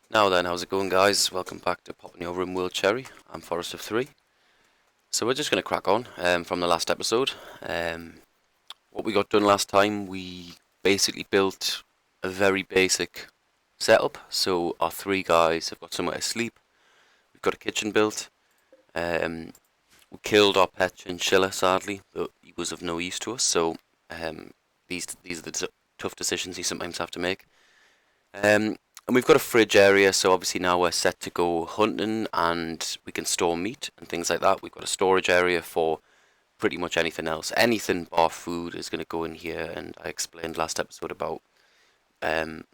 Now then, how's it going, guys? Welcome back to Popping Your Rimworld Cherry. I'm Forest of 3. So we're just going to crack on from the last episode. What we got done last time, we basically built a very basic setup. So our three guys have got somewhere to sleep. We've got a kitchen built. We killed our pet chinchilla, sadly, but he was of no use to us. So these are the tough decisions you sometimes have to make. And we've got a fridge area, so obviously now we're set to go hunting and we can store meat and things like that. We've got a storage area for pretty much anything else. Anything bar food is going to go in here, and I explained last episode about um,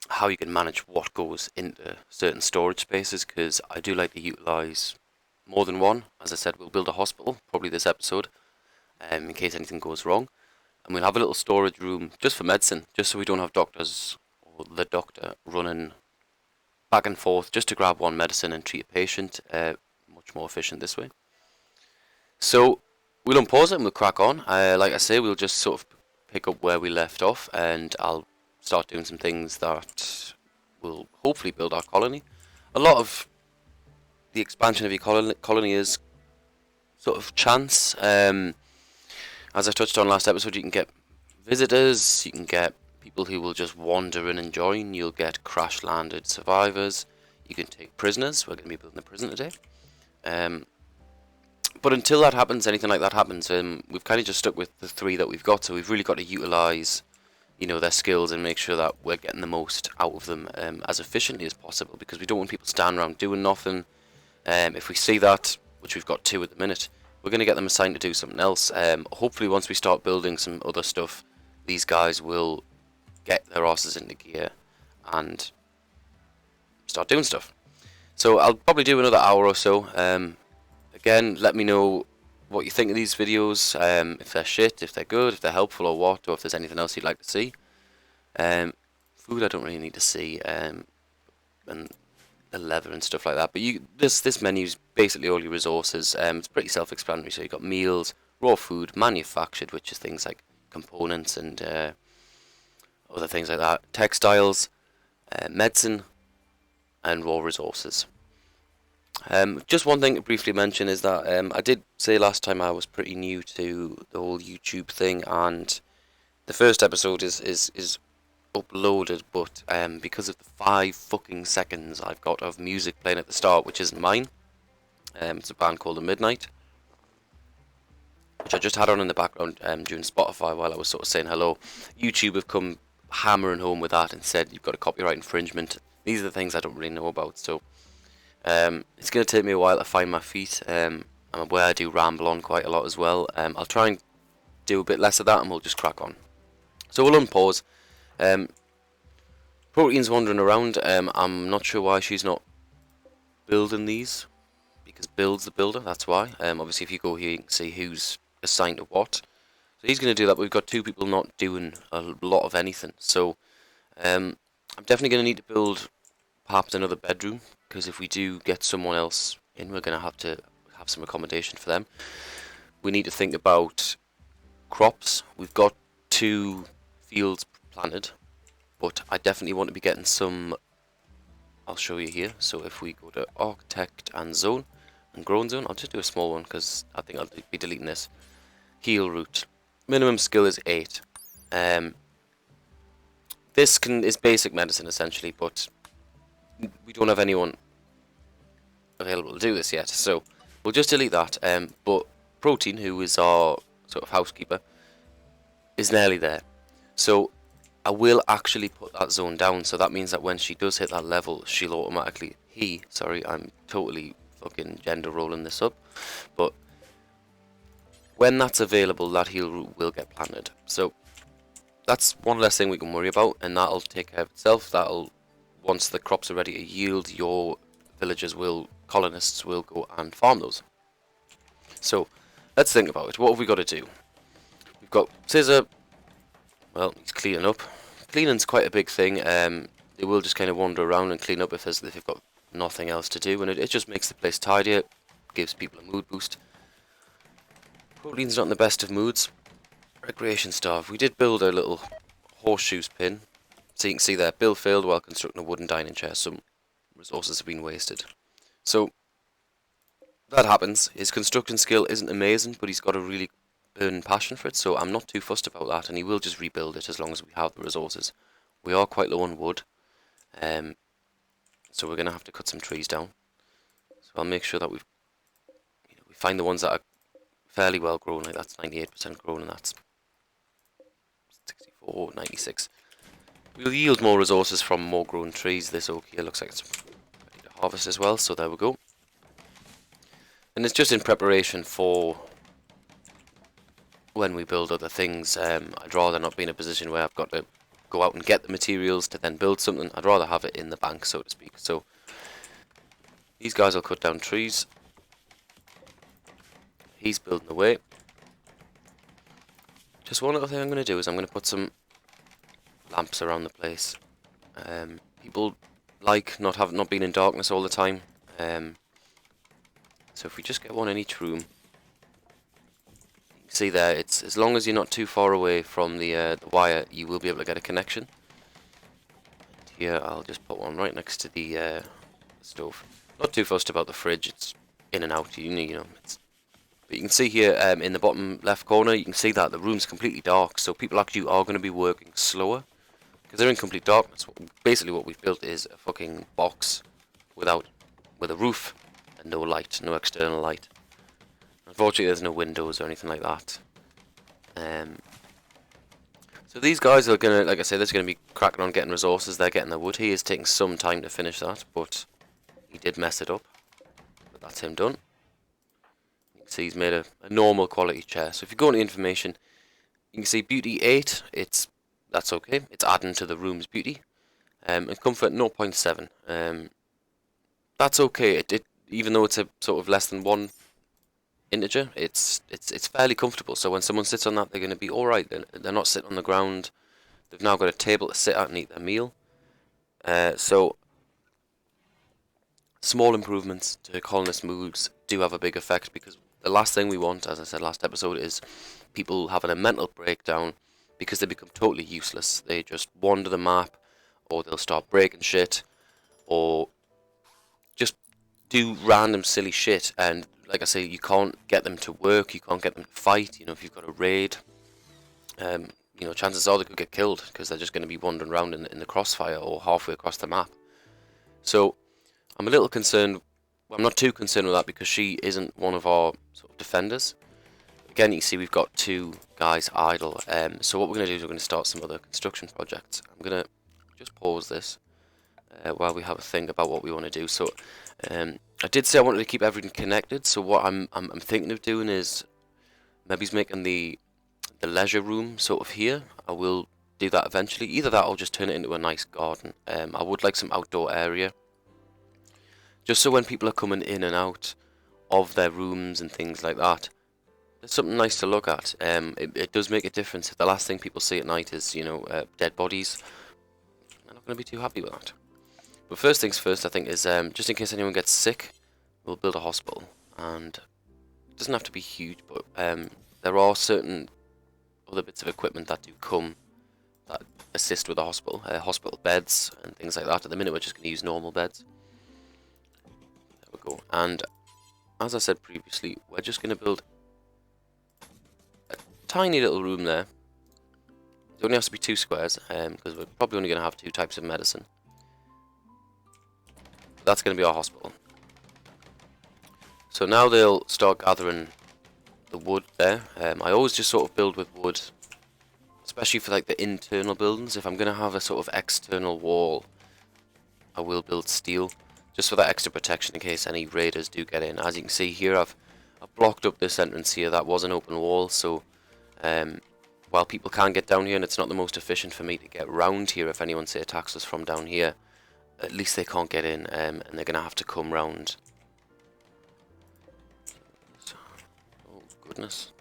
how you can manage what goes into certain storage spaces, because I do like to utilise more than one. As I said, we'll build a hospital, probably this episode, in case anything goes wrong. And we'll have a little storage room just for medicine, just so we don't have doctors or the doctor running back and forth just to grab one medicine and treat a patient. Much more efficient this way. So we'll unpause it and we'll crack on. Like I say, we'll just sort of pick up where we left off, and I'll start doing some things that will hopefully build our colony. A lot of the expansion of your colony is sort of chance. As I touched on last episode, you can get visitors, you can get people who will just wander in and join. You'll get crash landed survivors. You can take prisoners. We're going to be building a prison today. But until that happens, anything like that happens, we've kind of just stuck with the three that we've got. So we've really got to utilise, their skills and make sure that we're getting the most out of them as efficiently as possible, because we don't want people standing around doing nothing. If we see that, which we've got two at the minute, we're going to get them assigned to do something else. Hopefully, once we start building some other stuff, these guys will get their asses into gear and start doing stuff. So I'll probably do another hour or so. Again, let me know what you think of these videos, if they're shit, if they're good, if they're helpful or what, or if there's anything else you'd like to see. Food I don't really need to see, and the leather and stuff like that. But this menu's basically all your resources. It's pretty self-explanatory. So you've got meals, raw food, manufactured, which is things like components and other things like that, textiles, medicine, and raw resources. Just one thing to briefly mention is that I did say last time I was pretty new to the whole YouTube thing, and the first episode is uploaded, but because of the 5 fucking seconds I've got of music playing at the start, which isn't mine, it's a band called The Midnight, which I just had on in the background during Spotify while I was sort of saying hello. YouTube have come hammering home with that and said you've got a copyright infringement. These are the things I don't really know about, so it's going to take me a while to find my feet. I'm aware I do ramble on quite a lot as well. I'll try and do a bit less of that and we'll just crack on. So we'll unpause. Protein's wandering around. I'm not sure why she's not building these, because Build's the builder, that's why. Obviously if you go here you can see who's assigned to what. So he's going to do that, but we've got 2 people not doing a lot of anything. So I'm definitely going to need to build perhaps another bedroom, because if we do get someone else in, we're going to have some accommodation for them. We need to think about crops. We've got 2 fields planted, but I definitely want to be getting some. I'll show you here. So if we go to architect and zone and grown zone, I'll just do a small one because I think I'll be deleting this. Heal root. Minimum skill is 8. This is basic medicine essentially, but we don't have anyone available to do this yet, so we'll just delete that. But Protein, who is our sort of housekeeper, is nearly there. So I will actually put that zone down, so that means that when she does hit that level, she'll automatically, I'm totally fucking gender rolling this up, but when that's available, that heal root will get planted. So that's one less thing we can worry about, and that'll take care of itself. Once the crops are ready to yield, your colonists will go and farm those. So let's think about it. What have we got to do? We've got Scissor. Well, he's cleaning up. Cleaning's quite a big thing. They will just kind of wander around and clean up if they've got nothing else to do, and it just makes the place tidier, gives people a mood boost. Protein's not in the best of moods. Recreation staff. We did build a little horseshoe pin. So you can see there, Bill failed while constructing a wooden dining chair. Some resources have been wasted. So that happens. His construction skill isn't amazing, but he's got a really burning passion for it, so I'm not too fussed about that, and he will just rebuild it as long as we have the resources. We are quite low on wood, so we're going to have to cut some trees down. So I'll make sure that we find the ones that are fairly well grown, like that's 98% grown, and that's 64, 96. We'll yield more resources from more grown trees. This oak here looks like it's ready to harvest as well, so there we go. And it's just in preparation for when we build other things. I'd rather not be in a position where I've got to go out and get the materials to then build something. I'd rather have it in the bank, so to speak. So these guys will cut down trees. He's building away. Just one other thing I'm going to do is I'm going to put some lamps around the place. People like not being in darkness all the time. So if we just get one in each room, you can see there, it's as long as you're not too far away from the wire, you will be able to get a connection. And here I'll just put one right next to the stove. Not too fussed about the fridge; it's in and out. You know. But you can see here in the bottom left corner, you can see that the room's completely dark. So people actually are going to be working slower because they're in complete darkness. Basically, what we've built is a fucking box with a roof. No light, no external light. Unfortunately, there's no windows or anything like that. So these guys are gonna, like I said, they're gonna be cracking on getting resources. They're getting the wood. He is taking some time to finish that, but he did mess it up. But that's him done. You can see he's made a normal quality chair. So if you go into information, you can see beauty 8. That's okay. It's adding to the room's beauty. And comfort 0.7. That's okay. Even though it's a sort of less than 1 integer, it's fairly comfortable. So when someone sits on that, they're going to be all right. They're not sitting on the ground. They've now got a table to sit at and eat their meal. So small improvements to colonist moods do have a big effect, because the last thing we want, as I said last episode, is people having a mental breakdown because they become totally useless. They just wander the map, or they'll start breaking shit, or just do random silly shit, and like I say, you can't get them to work, you can't get them to fight. If you've got a raid, chances are they could get killed because they're just going to be wandering around in the crossfire or halfway across the map. So I'm a little concerned. Well, I'm not too concerned with that because she isn't one of our sort of defenders. Again, you see we've got 2 guys idle. So what we're going to do is we're going to start some other construction projects. I'm going to just pause this while we have a think about what we want to do. So I did say I wanted to keep everything connected. So what I'm thinking of doing is maybe making the leisure room sort of here. I will do that eventually. Either that or just turn it into a nice garden. I would like some outdoor area, just so when people are coming in and out of their rooms and things like that, there's something nice to look at. It does make a difference. If the last thing people see at night is dead bodies, they're not going to be too happy with that. But first things first, I think, is just in case anyone gets sick, we'll build a hospital. And it doesn't have to be huge, but there are certain other bits of equipment that do come that assist with the hospital. Hospital beds and things like that. At the minute, we're just going to use normal beds. There we go. And as I said previously, we're just going to build a tiny little room there. It only has to be 2 squares, because we're probably only going to have 2 types of medicine. That's going to be our hospital. So now they'll start gathering the wood there. I always just sort of build with wood, especially for like the internal buildings. If I'm going to have a sort of external wall, I will build steel, just for that extra protection in case any raiders do get in. As you can see here, I've blocked up this entrance here. That was an open wall, so while people can get down here, and it's not the most efficient for me to get round here if anyone, say, attacks us from down here, at least they can't get in, and they're going to have to come round. Oh, goodness.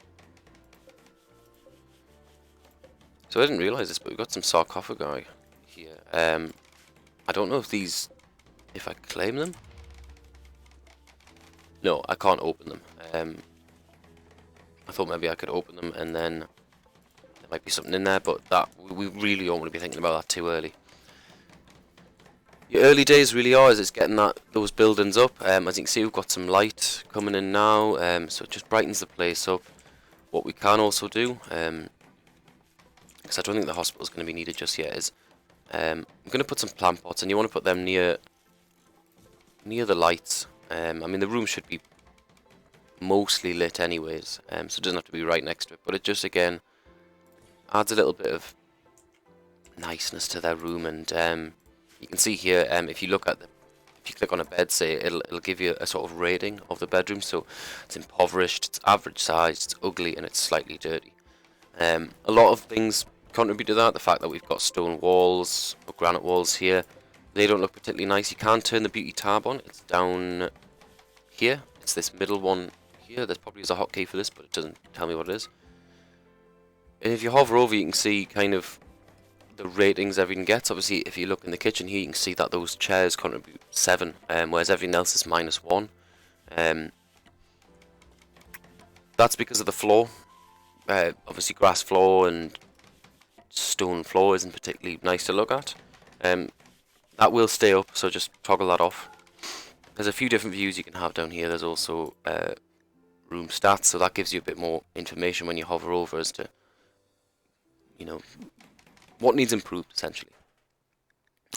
So I didn't realise this, but we've got some sarcophagi here. I don't know if I claim them? No, I can't open them. I thought maybe I could open them and then there might be something in there, but that we really don't want to be thinking about that too early. The early days really are, as it's getting those buildings up. As you can see, we've got some light coming in now, so it just brightens the place up. What we can also do, because I don't think the hospital's going to be needed just yet, is I'm going to put some plant pots, and you want to put them near the lights. I mean, the room should be mostly lit anyways, so it doesn't have to be right next to it, but it just, again, adds a little bit of niceness to their room. And you can see here, if you look at if you click on a bed, say, it'll give you a sort of rating of the bedroom. So it's impoverished, it's average sized, it's ugly, and it's slightly dirty. A lot of things contribute to that. The fact that we've got stone walls or granite walls here, they don't look particularly nice. You can turn the beauty tab on. It's down here. It's this middle one here. There's probably is a hotkey for this, but it doesn't tell me what it is. And if you hover over, you can see kind of the ratings everything gets. Obviously, if you look in the kitchen here, you can see that those chairs contribute 7, whereas everything else is -1. That's because of the floor. Obviously, grass floor and stone floor isn't particularly nice to look at. That will stay up, so just toggle that off. There's a few different views you can have down here. There's also room stats, so that gives you a bit more information when you hover over as to, you know, what needs improved, essentially.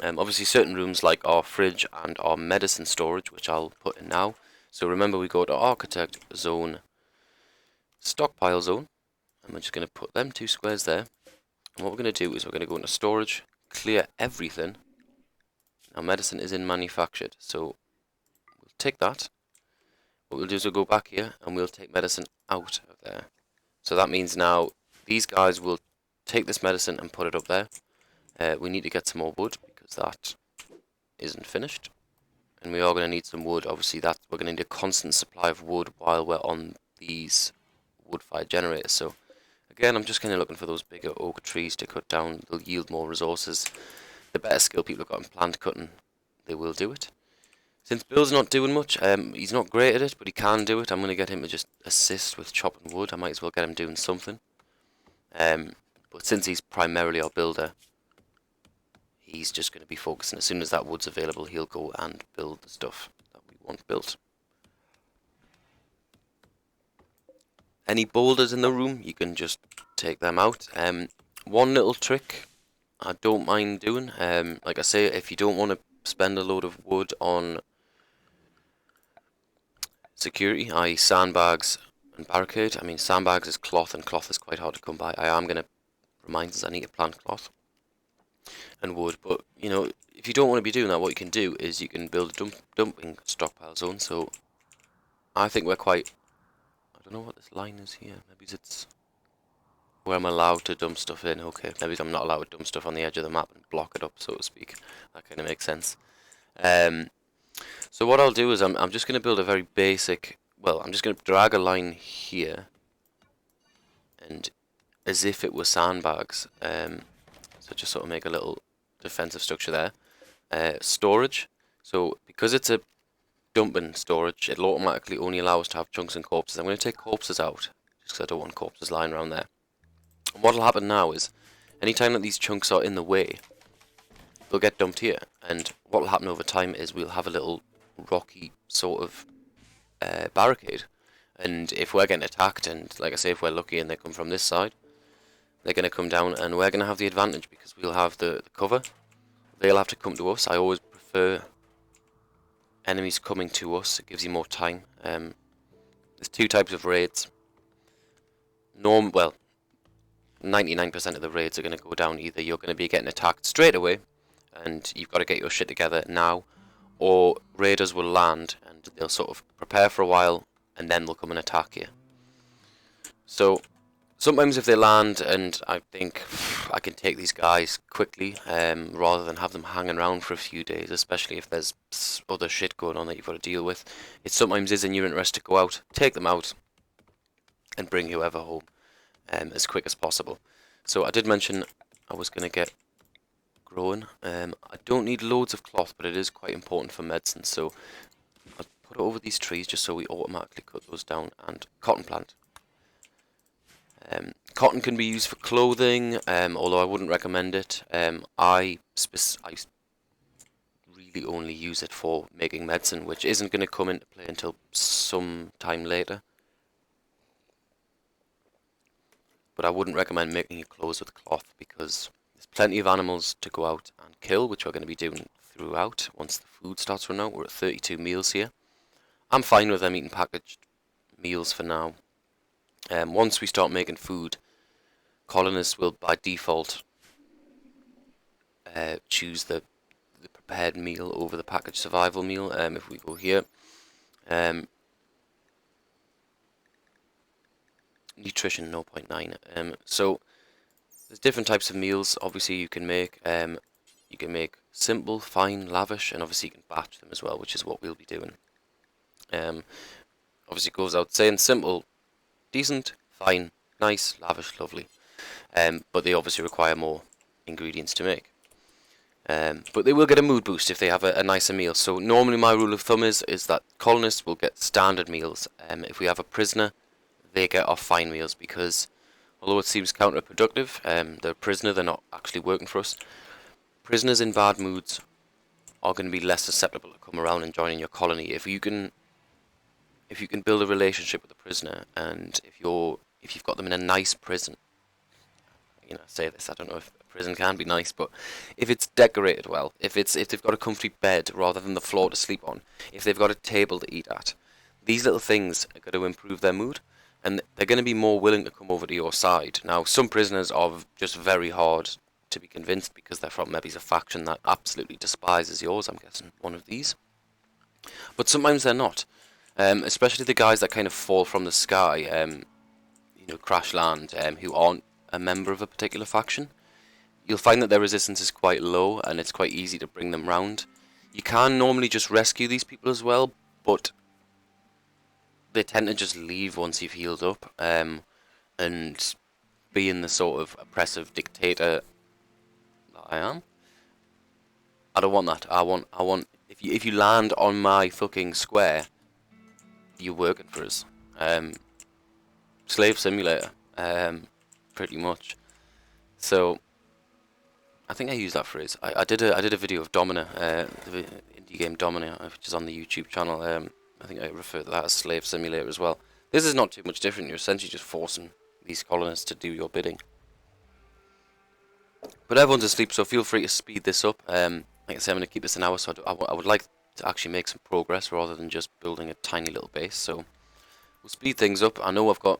Obviously, certain rooms like our fridge and our medicine storage, which I'll put in now. So remember, we go to architect zone, stockpile zone, and we're just going to put them 2 squares there. And what we're going to do is we're going to go into storage, clear everything. Now, medicine is in manufactured, so we'll take that. What we'll do is we'll go back here and we'll take medicine out of there. So that means now these guys will take this medicine and put it up there. We need to get some more wood because that isn't finished, and we are going to need some wood. Obviously, that we're going to need a constant supply of wood while we're on these wood-fired generators. So again, I'm just kind of looking for those bigger oak trees to cut down. They'll yield more resources. The better skill people have got in plant cutting, they will do it. Since Bill's not doing much, he's not great at it, but he can do it. I'm going to get him to just assist with chopping wood. I might as well get him doing something. But since he's primarily our builder, he's just going to be focusing. As soon as that wood's available, he'll go and build the stuff that we want built. Any boulders in the room, you can just take them out. One little trick I don't mind doing, like I say, if you don't want to spend a load of wood on security, i.e. sandbags and barricade. I mean, sandbags is cloth, and cloth is quite hard to come by. I am going to remind us I need to plant cloth and wood, but you know, if you don't want to be doing that, what you can do is you can build a dumping stockpile zone. So I think we're quite, I don't know what this line is here, maybe it's where I'm allowed to dump stuff in. Okay, maybe I'm not allowed to dump stuff on the edge of the map and block it up, so to speak. That kind of makes sense. So what I'll do is I'm just going to build a very basic, well, I'm just going to drag a line here, and as if it were sandbags, so just sort of make a little defensive structure there. Storage, so because it's a dumping storage, it'll automatically only allow us to have chunks and corpses. I'm going to take corpses out, just because I don't want corpses lying around there. And what'll happen now is, anytime that these chunks are in the way, they'll get dumped here, and what will happen over time is we'll have a little rocky sort of barricade, and if we're getting attacked, and like I say, if we're lucky and they come from this side, they're going to come down, and we're going to have the advantage because we'll have the cover. They'll have to come to us. I always prefer enemies coming to us. It gives you more time. There's 2 types of raids. Well, 99% of the raids are going to go down. Either you're going to be getting attacked straight away, and you've got to get your shit together now, or raiders will land and they'll sort of prepare for a while and then they'll come and attack you. So sometimes if they land and I think I can take these guys quickly, rather than have them hanging around for a few days, especially if there's other shit going on that you've got to deal with, it sometimes is in your interest to go out, take them out, and bring whoever home as quick as possible. So I did mention I was going to get growing. I don't need loads of cloth, but it is quite important for medicine, so I'll put it over these trees just so we automatically cut those down. And cotton plant. Cotton can be used for clothing, although I wouldn't recommend it. I really really only use it for making medicine, which isn't going to come into play until some time later. But I wouldn't recommend making your clothes with cloth, because there's plenty of animals to go out and kill, which we're going to be doing throughout once the food starts running out. We're at 32 meals here. I'm fine with them eating packaged meals for now. Once we start making food, colonists will by default choose the prepared meal over the packaged survival meal. If we go here, nutrition 0.9. So there's different types of meals. Obviously, you can make simple, fine, lavish, and obviously you can batch them as well, which is what we'll be doing. Obviously, it goes out saying simple, decent, fine, nice, lavish, lovely. But they obviously require more ingredients to make. But they will get a mood boost if they have a nicer meal. So normally my rule of thumb is that colonists will get standard meals. If we have a prisoner, they get our fine meals, because although it seems counterproductive, they're a prisoner, they're not actually working for us. Prisoners in bad moods are going to be less susceptible to come around and joining your colony. If you can build a relationship with a prisoner, and if you've got them in a nice prison, I say this, I don't know if a prison can be nice, but if it's decorated well, if they've got a comfy bed rather than the floor to sleep on, if they've got a table to eat at, these little things are going to improve their mood, and they're going to be more willing to come over to your side. Now, some prisoners are just very hard to be convinced, because they're from maybe a faction that absolutely despises yours. I'm guessing one of these. But sometimes they're not. Especially the guys that kind of fall from the sky, crash land, who aren't a member of a particular faction. You'll find that their resistance is quite low, and it's quite easy to bring them round. You can normally just rescue these people as well, but they tend to just leave once you've healed up, and being the sort of oppressive dictator that I am, I don't want that. I want if you land on my fucking square, you're working for us. Slave simulator, pretty much. So I think I used that phrase. I did a video of Domina, the indie game Domina, which is on the YouTube channel. I think I refer to that as slave simulator as well. This is not too much different. You're essentially just forcing these colonists to do your bidding. But everyone's asleep, so feel free to speed this up. Like I said, I'm going to keep this an hour, so I would like to actually make some progress rather than just building a tiny little base. So we'll speed things up. I know I've got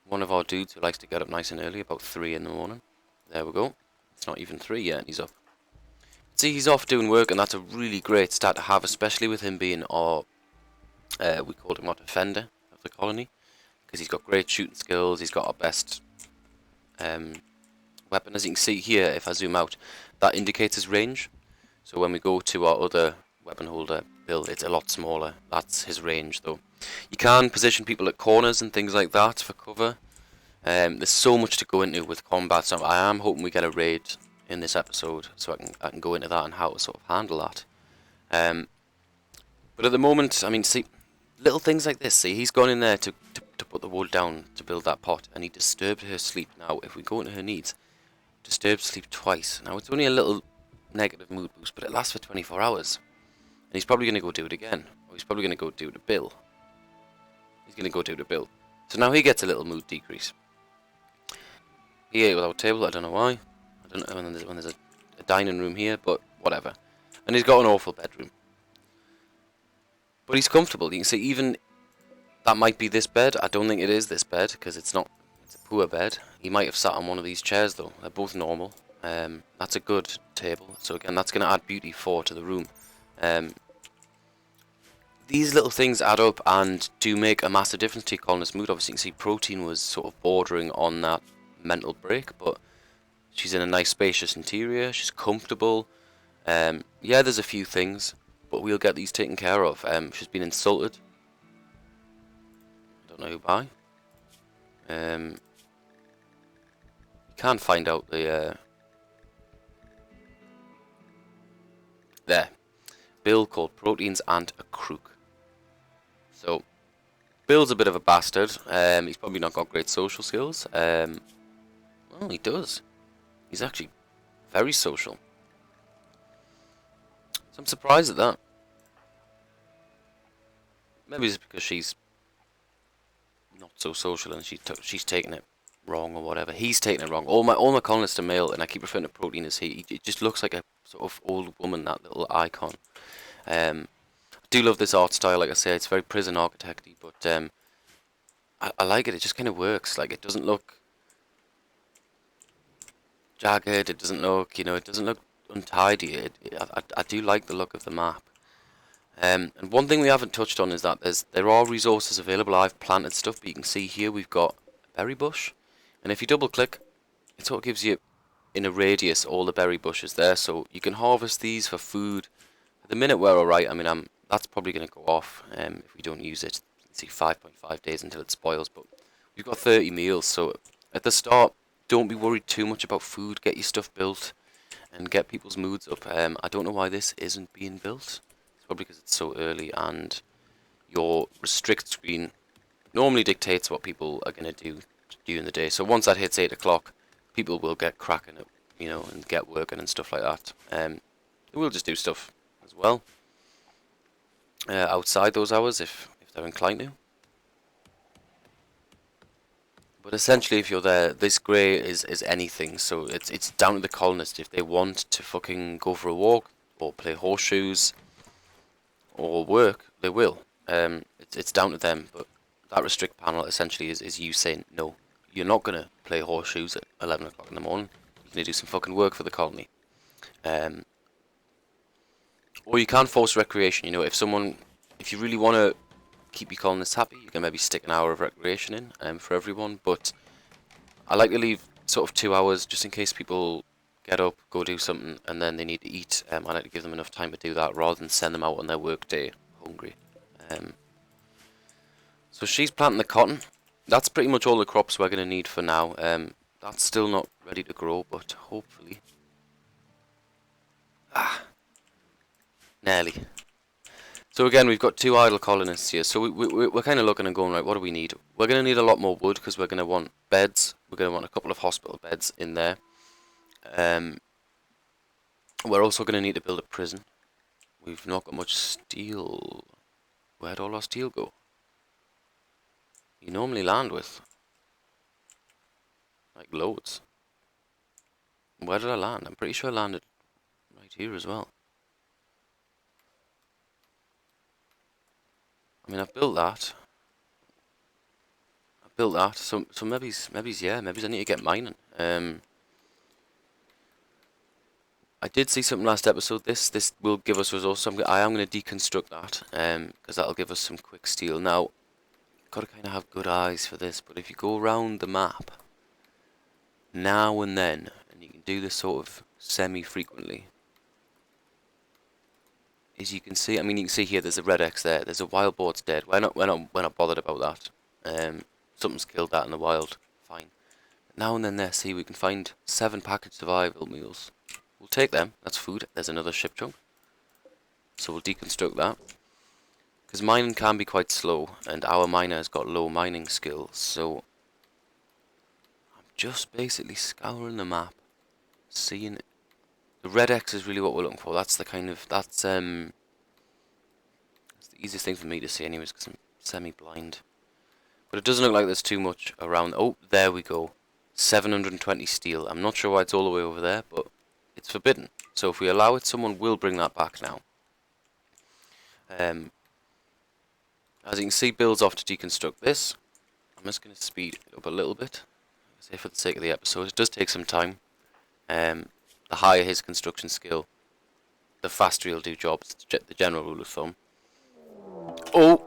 one of our dudes who likes to get up nice and early, about 3 in the morning. There we go. It's not even 3 yet, and he's up. See, he's off doing work, and that's a really great stat to have, especially with him being our, we called him our defender of the colony, because he's got great shooting skills. He's got our best weapon. As you can see here, if I zoom out, that indicates his range. So when we go to our other weapon holder build, it's a lot smaller. That's his range, though. You can position people at corners and things like that for cover. There's so much to go into with combat, so I am hoping we get a raid in this episode, so I can go into that and how to sort of handle that. But at the moment, I mean, see, little things like this. See, he's gone in there to put the wood down to build that pot, and he disturbed her sleep. Now, if we go into her needs, disturbed sleep twice. Now, it's only a little negative mood boost, but it lasts for 24 hours. And he's probably going to go do it again. Or he's probably going to go do it to Bill. He's going to go do it to Bill. So now he gets a little mood decrease. He ate without table, I don't know why. I don't know when there's a dining room here, but whatever. And he's got an awful bedroom. But he's comfortable. You can see even that might be this bed. I don't think it is this bed, because it's not. It's a poor bed. He might have sat on one of these chairs, though. They're both normal. That's a good table. So again, that's going to add beauty to the room. These little things add up and do make a massive difference to your colonist's mood. Obviously, you can see Protein was sort of bordering on that mental break, but she's in a nice spacious interior. She's comfortable. Yeah, there's a few things, but we'll get these taken care of. She's been insulted. I don't know who by. You can find out the there. Bill called Proteins and a crook. So Bill's a bit of a bastard. He's probably not got great social skills. Well, he does. He's actually very social. So I'm surprised at that. Maybe it's because she's not so social and she's taking it wrong or whatever. He's taking it wrong. All my colonists are male, and I keep referring to Protein as he. It just looks like a sort of old woman, that little icon. I do love this art style. Like I say, it's very prison architecty, but I like it. It just kind of works. Like, it doesn't look jagged. It doesn't look, it doesn't look untidy. I do like the look of the map. And one thing we haven't touched on is that there are resources available. I've planted stuff, but you can see here we've got a berry bush, and if you double click, it sort of gives you in a radius all the berry bushes there, so you can harvest these for food. At the minute we're alright. I mean, that's probably going to go off if we don't use it. Let's see, 5.5 days until it spoils, but we've got 30 meals, so at the start, don't be worried too much about food. Get your stuff built and get people's moods up. I don't know why this isn't being built. It's probably because it's so early, and your restrict screen normally dictates what people are going to do during the day. So once that hits 8 o'clock, people will get cracking it, and get working and stuff like that. They will just do stuff as well outside those hours if they're inclined to. But essentially, if you're there, this grey is anything. So it's down to the colonists. If they want to fucking go for a walk or play horseshoes or work, they will. It's down to them. But that restrict panel essentially is you saying no. You're not gonna play horseshoes at 11 o'clock in the morning. You're gonna do some fucking work for the colony. Or you can force recreation. If you really want to keep your colonists happy, you can maybe stick an hour of recreation in for everyone. But I like to leave sort of 2 hours just in case people get up, go do something, and then they need to eat. I like to give them enough time to do that rather than send them out on their work day hungry. So she's planting the cotton. That's pretty much all the crops we're going to need for now. That's still not ready to grow, but hopefully. Nearly. So again, we've got 2 idle colonists here. So we're kind of looking and going, right, what do we need? We're going to need a lot more wood because we're going to want beds. We're going to want a couple of hospital beds in there. We're also going to need to build a prison. We've not got much steel. Where'd all our steel go? You normally land with like loads. Where did I land? I'm pretty sure I landed right here as well. I mean, I've built that. So maybe I need to get mining. I did see something last episode. This will give us resources. I am going to deconstruct that because that'll give us some quick steel. Now, gotta kind of have good eyes for this. But if you go around the map now and then, and you can do this sort of semi-frequently, as you can see, you can see here there's a red X there. There's a wild boar's dead. We're not bothered about that. Something's killed that in the wild. Fine. Now and then there, see, we can find 7 packaged survival meals. We'll take them. That's food. There's another ship chunk. So we'll deconstruct that. Because mining can be quite slow, and our miner has got low mining skills, so I'm just basically scouring the map, seeing the red X is really what we're looking for. That's the easiest thing for me to see anyways, because I'm semi-blind. But it doesn't look like there's too much around. Oh, there we go. 720 steel. I'm not sure why it's all the way over there, but it's forbidden. So if we allow it, someone will bring that back now. As you can see, Bill's off to deconstruct this. I'm just going to speed it up a little bit, say for the sake of the episode. It does take some time. The higher his construction skill, the faster he'll do jobs. The general rule of thumb. Oh,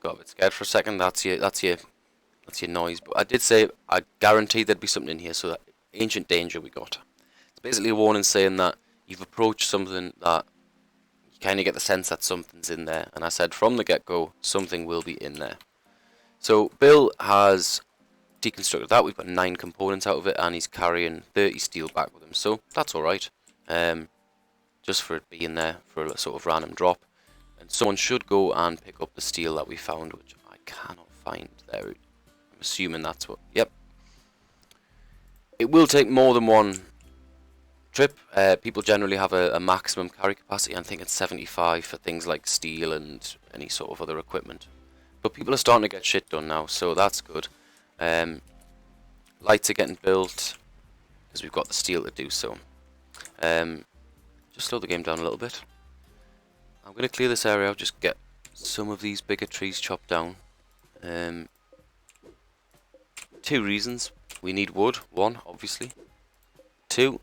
got a bit scared for a second. That's your noise. But I did say I guaranteed there'd be something in here. So that ancient danger we got. It's basically a warning saying that you've approached something that you kind of get the sense that something's in there. And I said from the get-go, something will be in there. So Bill has deconstructed that. We've got 9 components out of it, and he's carrying 30 steel back with him. So that's all right. Just for it being there for a sort of random drop. And someone should go and pick up the steel that we found, which I cannot find there. I'm assuming that's what... Yep. It will take more than one trip. People generally have a maximum carry capacity. I think it's 75 for things like steel and any sort of other equipment. But people are starting to get shit done now, so that's good. Um, Lights are getting built because we've got the steel to do so. Just slow the game down a little bit. I'm going to clear this area out, just get some of these bigger trees chopped down. Two reasons. We need wood, one, obviously. Two,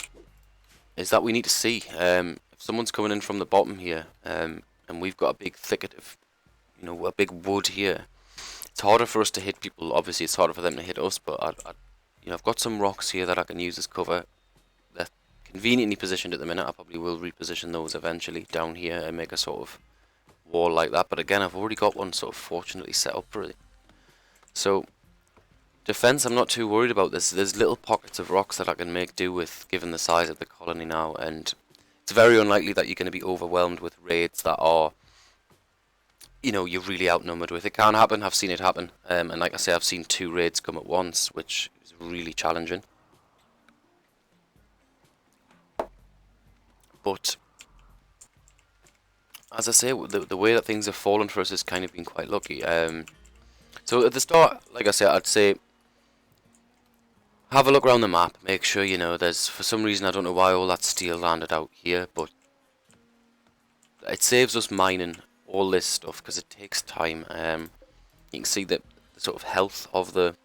is that we need to see. If someone's coming in from the bottom here, and we've got a big thicket of, a big wood here, it's harder for us to hit people. Obviously, it's harder for them to hit us, but I've got some rocks here that I can use as cover. They're conveniently positioned at the minute. I probably will reposition those eventually down here and make a sort of wall like that. But again, I've already got one sort of fortunately set up for it. So, defense, I'm not too worried about this. There's little pockets of rocks that I can make do with, given the size of the colony now, and it's very unlikely that you're going to be overwhelmed with raids that are, you're really outnumbered with. It can happen. I've seen it happen, and like I say, I've seen 2 raids come at once, which is really challenging. But as I say, the way that things have fallen for us has kind of been quite lucky. So at the start, like I said, I'd say have a look around the map. Make sure there's, for some reason, I don't know why all that steel landed out here, but it saves us mining all this stuff because it takes time. You can see that the sort of health of the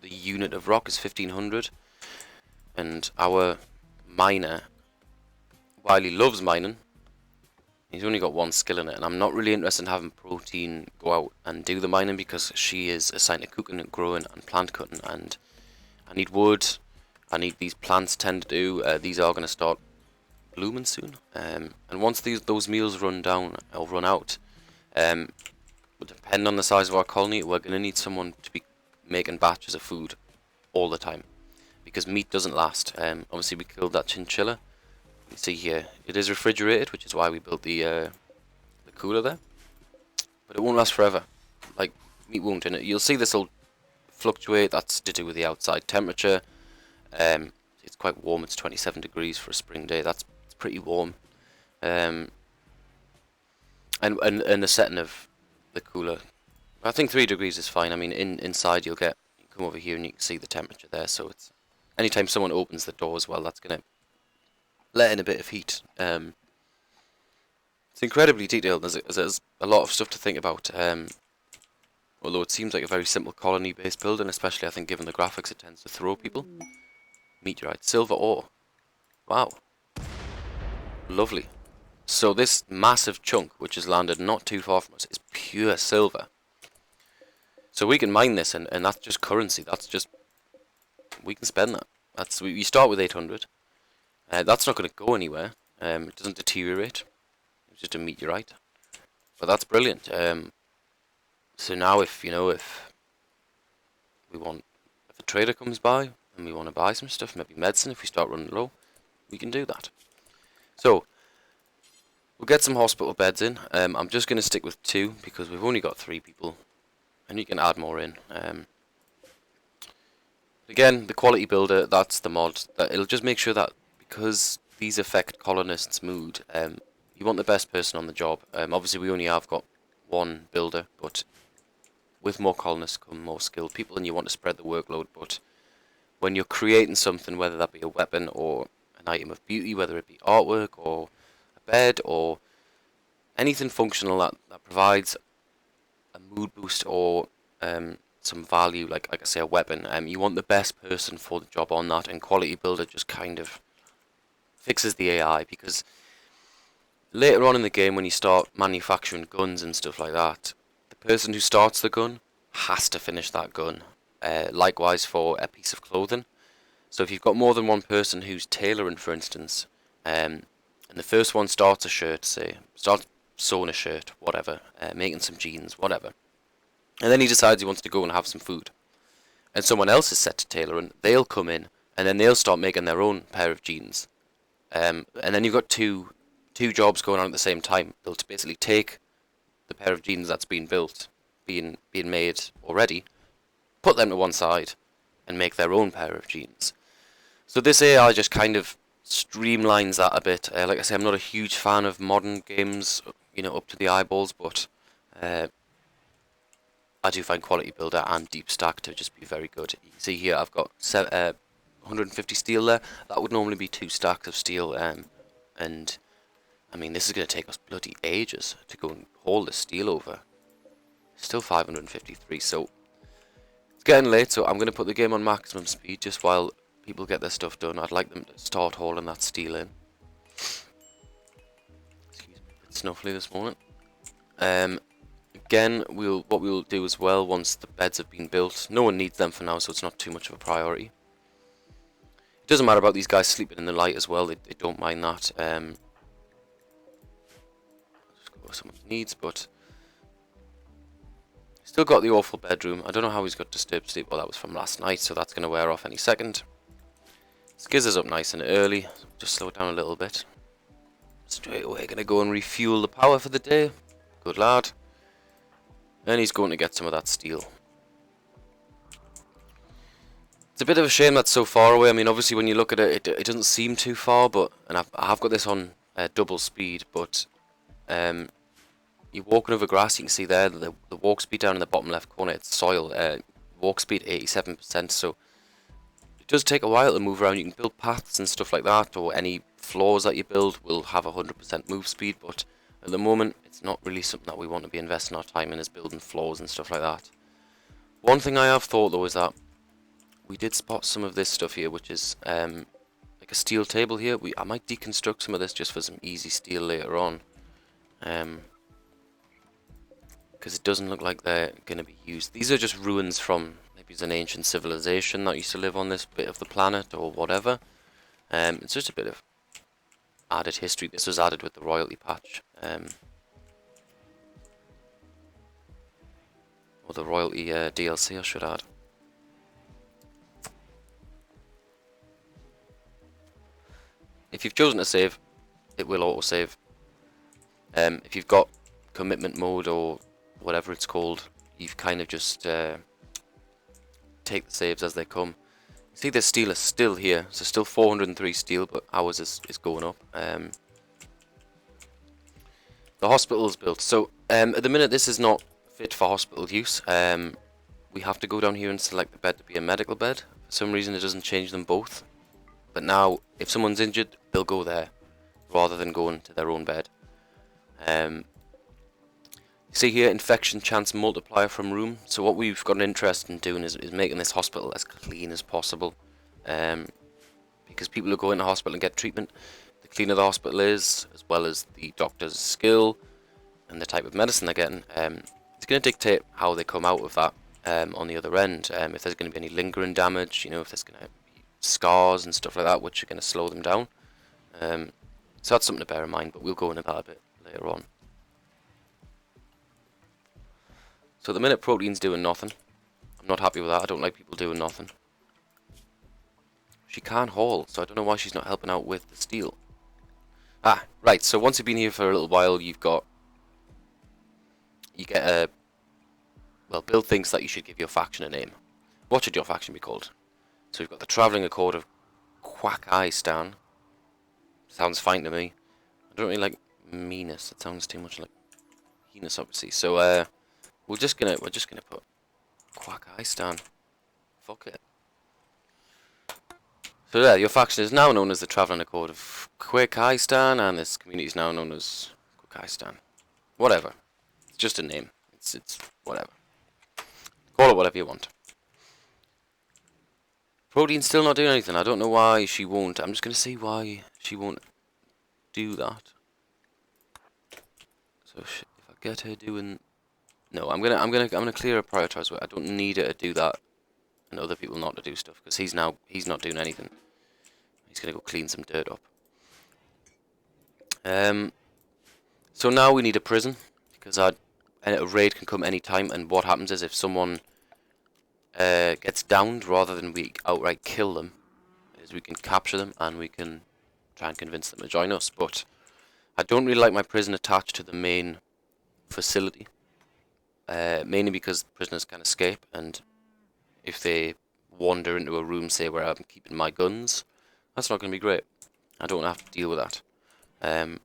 unit of rock is 1500, and our miner, while he loves mining, he's only got 1 skill in it, and I'm not really interested in having Protein go out and do the mining because she is assigned to cooking and growing and plant cutting, and I need wood. I need these plants tend to do. These are going to start blooming soon, and once those meals run down or run out, depending on the size of our colony, we're going to need someone to be making batches of food all the time because meat doesn't last. Obviously, we killed that chinchilla. You see here, it is refrigerated, which is why we built the cooler there. But it won't last forever. Like meat won't, and you'll see this will fluctuate. That's to do with the outside temperature. It's quite warm. It's 27 degrees for a spring day. It's pretty warm. And the setting of the cooler, I think 3 degrees is fine. I mean, inside you come over here and you can see the temperature there. So it's anytime someone opens the door as well, that's gonna let in a bit of heat. It's incredibly detailed. There's a lot of stuff to think about. Although it seems like a very simple colony-based build, and especially I think given the graphics, it tends to throw people. Meteorite, silver ore. Wow, lovely. So this massive chunk, which has landed not too far from us, is pure silver. So we can mine this, and that's just currency. We can spend that. We start with 800. That's not going to go anywhere. It doesn't deteriorate. It's just a meteorite. But that's brilliant. So now if a trader comes by and we want to buy some stuff, maybe medicine, if we start running low, we can do that. So we'll get some hospital beds in. I'm just going to stick with 2 because we've only got 3 people, and you can add more in. Again, the quality builder, that's the mod. It'll just make sure that because these affect colonists' mood, you want the best person on the job. Obviously, we only have got 1 builder, but with more colonists come more skilled people, and you want to spread the workload. But when you're creating something, whether that be a weapon or an item of beauty, whether it be artwork or a bed or anything functional that provides a mood boost or some value, like I say, a weapon, you want the best person for the job on that, and Quality Builder just kind of fixes the AI, because later on in the game when you start manufacturing guns and stuff like that, the person who starts the gun has to finish that gun. Likewise for a piece of clothing. So if you've got more than one person who's tailoring, for instance, and the first one starts a shirt, starts sewing a shirt, whatever, making some jeans, whatever, and then he decides he wants to go and have some food, and someone else is set to tailoring, they'll come in, and then they'll start making their own pair of jeans. And then you've got two jobs going on at the same time. They'll basically take the pair of jeans that's been built, being made already, put them to one side, and make their own pair of jeans. So this AI just kind of streamlines that a bit. Like I say, I'm not a huge fan of modern games, you know, up to the eyeballs, but I do find Quality Builder and Deep Stack to just be very good. You can see here I've got 150 steel there. That would normally be 2 stacks of steel, and I mean, this is going to take us bloody ages to go and haul the steel over. Still 553, so it's getting late, so I'm going to put the game on maximum speed just while people get their stuff done. I'd like them to start hauling that steel in. Excuse me, a bit snuffly this morning. Again, what we'll do as well once the beds have been built. No one needs them for now, so it's not too much of a priority. It doesn't matter about these guys sleeping in the light as well. They don't mind that. Just go with someone's needs, but still got the awful bedroom. I don't know how he's got disturbed sleep. Well, that was from last night, so that's going to wear off any second. Skiz is up nice and early. Just slow it down a little bit. Straight away, going to go and refuel the power for the day. Good lad. And he's going to get some of that steel. It's a bit of a shame that's so far away. I mean, obviously, when you look at it, it doesn't seem too far, but and I have got this on double speed, but you're walking over grass. You can see there the walk speed down in the bottom left corner. It's soil. Walk speed 87%. So it does take a while to move around. You can build paths and stuff like that, or any floors that you build will have 100% move speed, but at the moment, it's not really something that we want to be investing our time in, is building floors and stuff like that. One thing I have thought, though, is that we did spot some of this stuff here, which is like a steel table here. I might deconstruct some of this just for some easy steel later on. Because it doesn't look like they're going to be used. These are just ruins from maybe an ancient civilization that used to live on this bit of the planet or whatever. It's just a bit of added history. This was added with the royalty patch. Or the royalty DLC, I should add. If you've chosen to save, it will auto-save. If you've got commitment mode or whatever it's called, you've kind of just take the saves as they come. See, the steel is still here, so still 403 steel, but ours is going up. The hospital is built, so at the minute this is not fit for hospital use. We have to go down here and select the bed to be a medical bed. For some reason it doesn't change them both. But now, if someone's injured, they'll go there, rather than going to their own bed. See here, infection chance multiplier from room. So what we've got an interest in doing is making this hospital as clean as possible. Because people who go into hospital and get treatment, the cleaner the hospital is, as well as the doctor's skill and the type of medicine they're getting, it's going to dictate how they come out of that on the other end. If there's going to be any lingering damage, you know, if there's going to be scars and stuff like that, which are going to slow them down. So that's something to bear in mind, but we'll go into that a bit later on. So at the minute, Protein's doing nothing. I'm not happy with that. I don't like people doing nothing. She can't haul, so I don't know why she's not helping out with the steel. Ah, right, so once you've been here for a little while, you get a, well, Bill thinks that you should give your faction a name. What should your faction be called? So we've got the Travelling Accord of Quack-Eye-Stan. Sounds fine to me. I don't really like meanness. It sounds too much like heinous, obviously. So we're just gonna put Quack-Eye-Stan. Fuck it. So yeah, your faction is now known as the Travelling Accord of Quack-Eye-Stan, and this community is now known as Quack-Eye-Stan. Whatever. It's just a name. It's whatever. Call it whatever you want. Protein's still not doing anything. I don't know why she won't. I'm just gonna see why she won't do that. So if I get her doing, no, I'm gonna clear her prioritize way. I don't need her to do that, and other people not to do stuff, because he's not doing anything. He's gonna go clean some dirt up. So now we need a prison, because a raid can come any time, and what happens is if someone gets downed, rather than we outright kill them, is we can capture them and we can try and convince them to join us. But I don't really like my prison attached to the main facility, mainly because prisoners can escape, and if they wander into a room, say where I'm keeping my guns, That's not going to be great. I don't have to deal with that.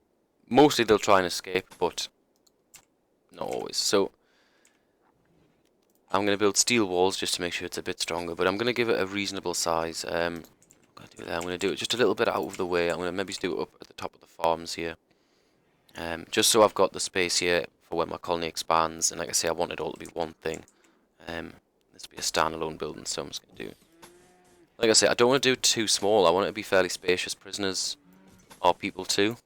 Mostly they'll try and escape, but not always. So I'm going to build steel walls just to make sure it's a bit stronger, but I'm going to give it a reasonable size. I'm going to do it just a little bit out of the way. I'm going to maybe do it up at the top of the farms here. Just so I've got the space here for when my colony expands, and like I say, I want it all to be one thing. This will be a standalone building, so I'm just going to do... Like I say, I don't want to do it too small. I want it to be fairly spacious. Prisoners are people too,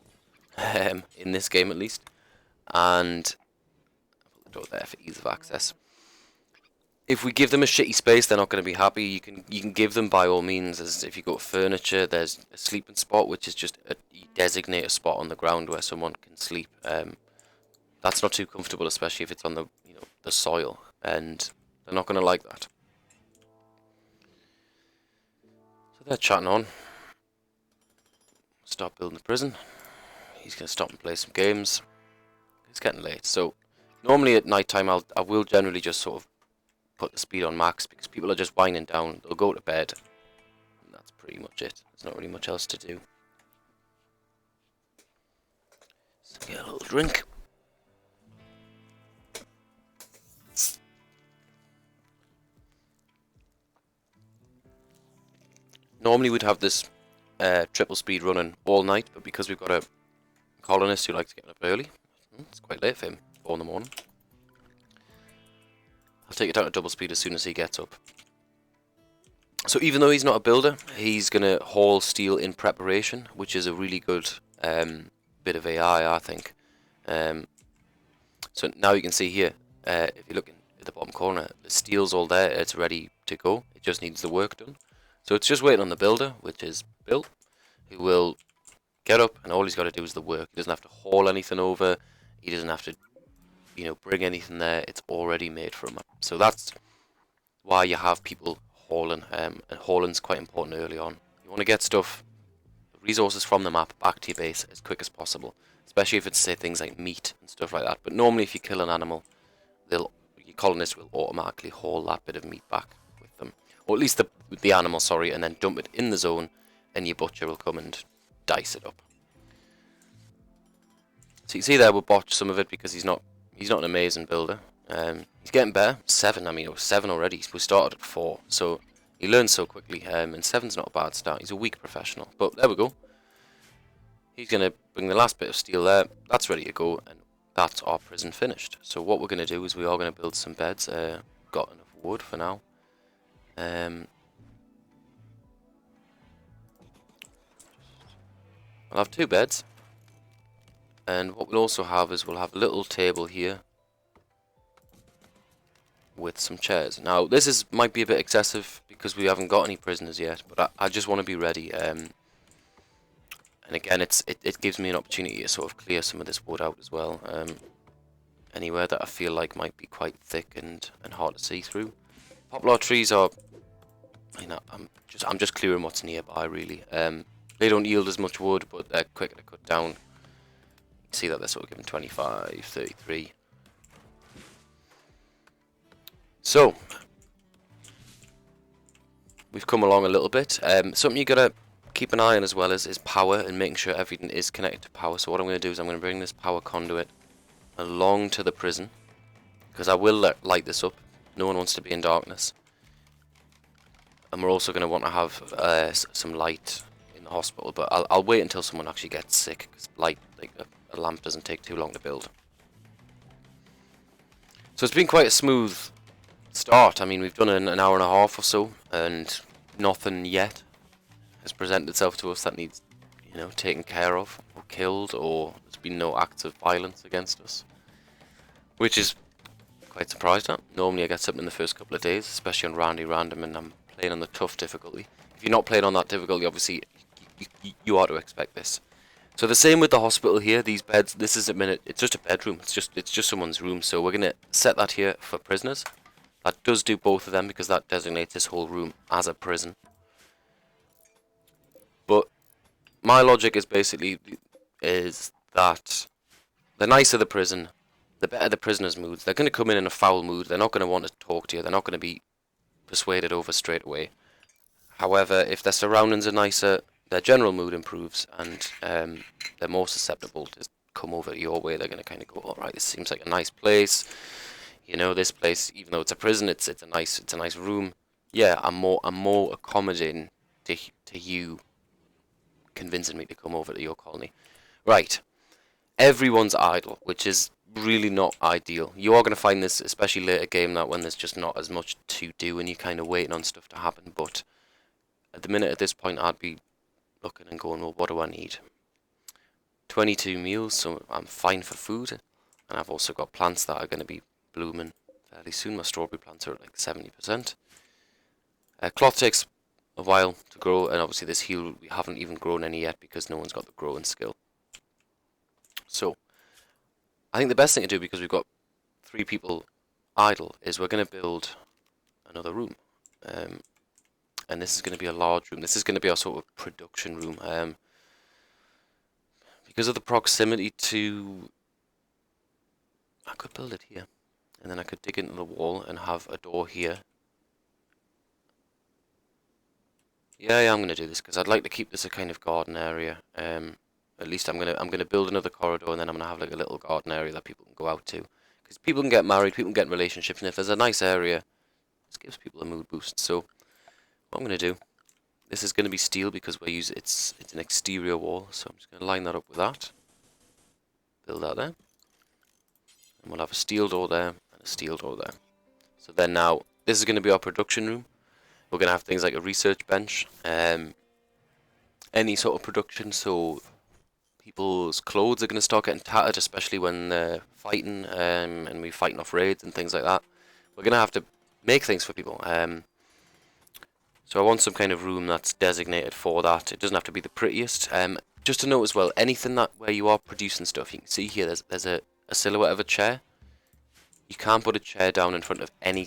in this game at least. And I'll put the door there for ease of access. If we give them a shitty space, they're not going to be happy. You can give them by all means. As if you go to furniture, there's a sleeping spot, which is just you designate a spot on the ground where someone can sleep. That's not too comfortable, especially if it's on the the soil, and they're not going to like that. So they're chatting on. Start building the prison. He's going to stop and play some games. It's getting late, so normally at night time I will generally just sort of put the speed on max because people are just winding down. They'll go to bed. And that's pretty much it. There's not really much else to do. So get a little drink. Normally we'd have this triple speed running all night, but because we've got a colonist who likes getting up early, it's quite late for him, 4 in the morning. I'll take it down to double speed as soon as he gets up. So even though he's not a builder, he's going to haul steel in preparation, which is a really good bit of AI, I think. So now you can see here, if you look at the bottom corner, the steel's all there, it's ready to go. It just needs the work done. So it's just waiting on the builder, which is Bill, who will get up, and all he's got to do is the work. He doesn't have to haul anything over. He doesn't have to, bring anything there. It's already made for him. So that's why you have people hauling, and hauling's quite important early on. You want to get stuff, resources from the map back to your base as quick as possible, especially if it's, say, things like meat and stuff like that. But normally if you kill an animal, your colonists will automatically haul that bit of meat back with them. Or at least the animal, sorry, and then dump it in the zone, and your butcher will come and dice it up. So you can see there we'll botch some of it because he's not an amazing builder. He's getting better. 7, I mean, it was 7 already. We started at 4, so he learns so quickly. And 7's not a bad start. He's a weak professional, but there we go. He's going to bring the last bit of steel there. That's ready to go, and that's our prison finished. So what we're going to do is we are going to build some beds. Got enough wood for now. I'll have 2 beds, and what we'll also have is we'll have a little table here with some chairs. Now this might be a bit excessive because we haven't got any prisoners yet, but I just want to be ready. And again, it gives me an opportunity to sort of clear some of this wood out as well. Anywhere that I feel like might be quite thick and hard to see through. Poplar trees are, I'm just clearing what's nearby really. They don't yield as much wood, but they're quicker to cut down. You can see that they're sort of giving 25, 33. So we've come along a little bit. Something you gotta keep an eye on as well is power and making sure everything is connected to power. So what I'm going to do is I'm going to bring this power conduit along to the prison, because I will light this up. No one wants to be in darkness. And we're also going to want to have some light in the hospital, but I'll wait until someone actually gets sick, because light, like a lamp, doesn't take too long to build. So it's been quite a smooth start. I mean, we've done an hour and a half or so, and nothing yet has presented itself to us that needs, taken care of or killed, or there's been no acts of violence against us, which is quite surprised at. Normally I get something in the first couple of days, especially on Randy Random, and I'm playing on the tough difficulty. If you're not playing on that difficulty, obviously you are to expect this. So the same with the hospital here. These beds, this is it's just a bedroom. It's just someone's room. So we're gonna set that here for prisoners. That does do both of them because that designates this whole room as a prison. But my logic is basically that the nicer the prison, the better the prisoner's moods. They're going to come in a foul mood. They're not going to want to talk to you. They're not going to be persuaded over straight away. However, if their surroundings are nicer, their general mood improves, and they're more susceptible to come over your way. They're going to kind of go, all right, this seems like a nice place. You know, this place, even though it's a prison, it's a nice room. Yeah, I'm more accommodating to you convincing me to come over to your colony. Right, everyone's idle, which is really not ideal. You are going to find this, especially later game, that when there's just not as much to do and you're kind of waiting on stuff to happen. But at the minute, at this point, I'd be looking and going, well, what do I need? 22 meals, so I'm fine for food. And I've also got plants that are going to be blooming fairly soon. My strawberry plants are at like 70%. Cloth takes a while to grow, and obviously this heal, we haven't even grown any yet because no one's got the growing skill. So, I think the best thing to do, because we've got 3 people idle, is we're going to build another room. And this is going to be a large room. This is going to be our sort of production room. Because of the proximity to... I could build it here. And then I could dig into the wall and have a door here. Yeah, I'm going to do this because I'd like to keep this a kind of garden area. At least I'm gonna build another corridor, and then I'm gonna have like a little garden area that people can go out to. Because people can get married, people can get in relationships, and if there's a nice area, this gives people a mood boost. So what I'm gonna do, this is gonna be steel because we're using it's an exterior wall, so I'm just gonna line that up with that. Build that there, and we'll have a steel door there and a steel door there. So then now this is gonna be our production room. We're gonna have things like a research bench, any sort of production. So people's clothes are going to start getting tattered, especially when they're fighting, and we're fighting off raids and things like that. We're going to have to make things for people. So I want some kind of room that's designated for that. It doesn't have to be the prettiest. Just to note as well, anything that where you are producing stuff, you can see here there's a silhouette of a chair. You can't put a chair down in front of any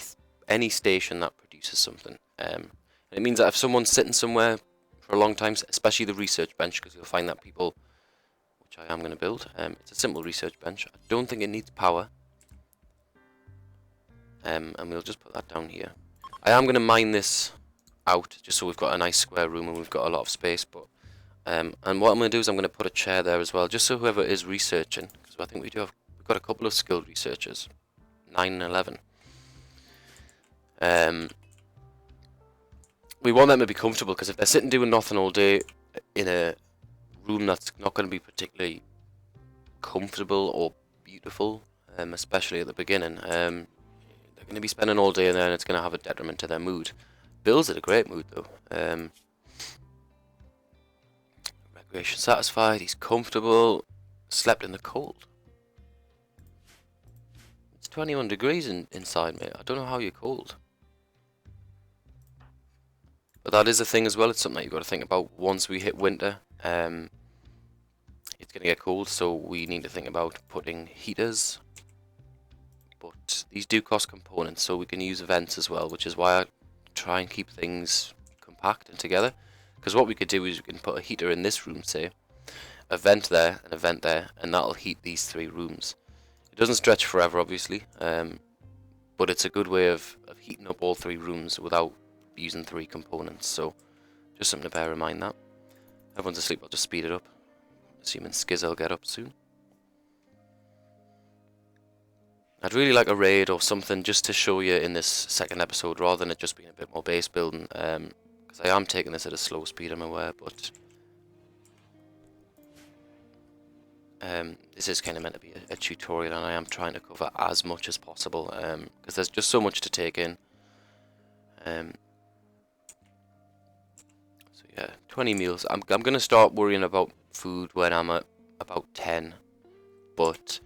station that produces something. And it means that if someone's sitting somewhere for a long time, especially the research bench, because you'll find that people... which I am going to build. It's a simple research bench. I don't think it needs power. And we'll just put that down here. I am going to mine this out, just so we've got a nice square room and we've got a lot of space. But and what I'm going to do is I'm going to put a chair there as well, just so whoever is researching, because I think we've got a couple of skilled researchers, 9 and 11. We want them to be comfortable, because if they're sitting doing nothing all day in a room that's not going to be particularly comfortable or beautiful, especially at the beginning, they're going to be spending all day in there, and it's going to have a detriment to their mood. Bill's in a great mood though. Recreation satisfied, he's comfortable, slept in the cold. It's 21 degrees inside, mate. I don't know how you're cold. But that is a thing as well. It's something that you've got to think about once we hit winter. It's going to get cold, so we need to think about putting heaters. But these do cost components, so we can use vents as well, which is why I try and keep things compact and together. Because what we could do is we can put a heater in this room, say, a vent there and a vent there, and that'll heat these 3 rooms. It doesn't stretch forever, obviously, but it's a good way of heating up all 3 rooms without using 3 components. So just something to bear in mind. That everyone's asleep, I'll just speed it up, assuming Skiz will get up soon. I'd really like a raid or something just to show you in this second episode, rather than it just being a bit more base building, because I am taking this at a slow speed, I'm aware, but this is kind of meant to be a tutorial, and I am trying to cover as much as possible, because there's just so much to take in. So yeah, 20 meals. I'm going to start worrying about food when I'm at about 10, but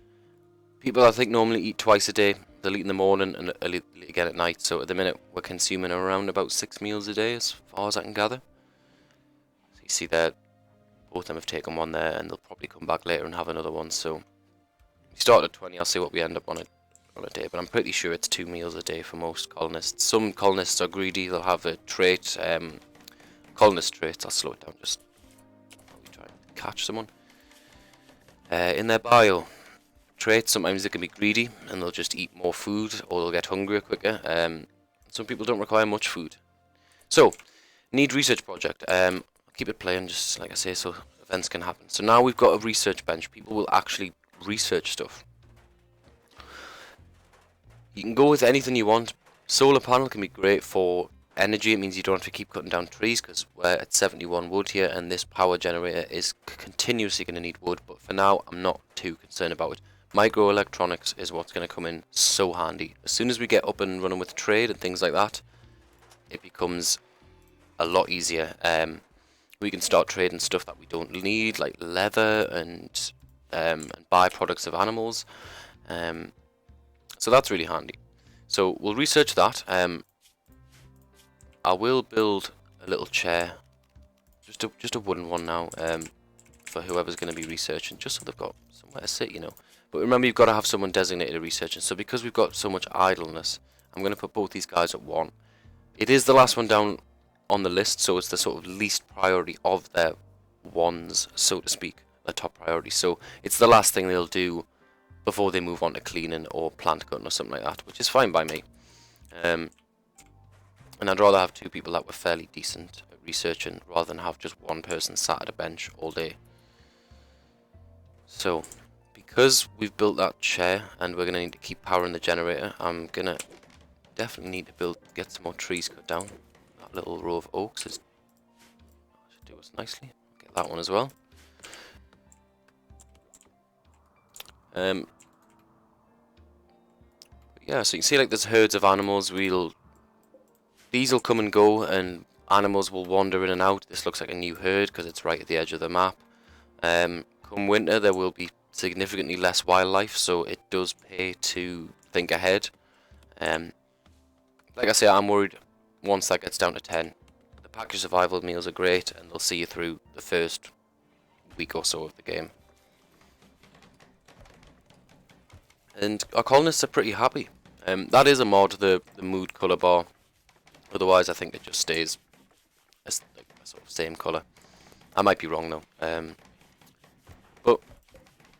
people I think normally eat twice a day. They'll eat in the morning and they'll eat again at night, so at the minute we're consuming around about 6 meals a day as far as I can gather. So you see there, both of them have taken one there, and they'll probably come back later and have another one. So we start at 20, I'll see what we end up on a day, but I'm pretty sure it's 2 meals a day for most colonists. Some colonists are greedy, they'll have a trait, colonist traits, I'll slow it down just while we try and catch someone. In their bio traits, sometimes they can be greedy and they'll just eat more food, or they'll get hungrier quicker. Some people don't require much food. So, need research project. I keep it playing, just like I say, so events can happen. So now we've got a research bench. People will actually research stuff. You can go with anything you want. Solar panel can be great for energy. It means you don't have to keep cutting down trees, because we're at 71 wood here, and this power generator is continuously going to need wood. But for now, I'm not too concerned about it. Microelectronics is what's going to come in so handy. As soon as we get up and running with trade and things like that, it becomes a lot easier. We can start trading stuff that we don't need, like leather and byproducts of animals. So that's really handy. So we'll research that. I will build a little chair, just a wooden one now, for whoever's going to be researching, just so they've got somewhere to sit, you know. But remember, you've got to have someone designated to research, and so because we've got so much idleness, I'm going to put both these guys at 1. It is the last one down on the list, so it's the sort of least priority of their ones, so to speak, a top priority. So it's the last thing they'll do before they move on to cleaning or plant cutting or something like that, which is fine by me. And I'd rather have 2 people that were fairly decent at researching rather than have just one person sat at a bench all day. So, because we've built that chair and we're going to need to keep powering the generator, I'm going to definitely need to get some more trees cut down. That little row of oaks should do us nicely. Get that one as well. Yeah, so you can see like there's herds of animals. These will come and go, and animals will wander in and out. This looks like a new herd because it's right at the edge of the map. Come winter, there will be significantly less wildlife, so it does pay to think ahead. Like I say, I'm worried once that gets down to 10. The package survival meals are great, and they'll see you through the first week or so of the game. And our colonists are pretty happy. That is a mod, the mood colour bar. Otherwise, I think it just stays a sort of same colour. I might be wrong though. But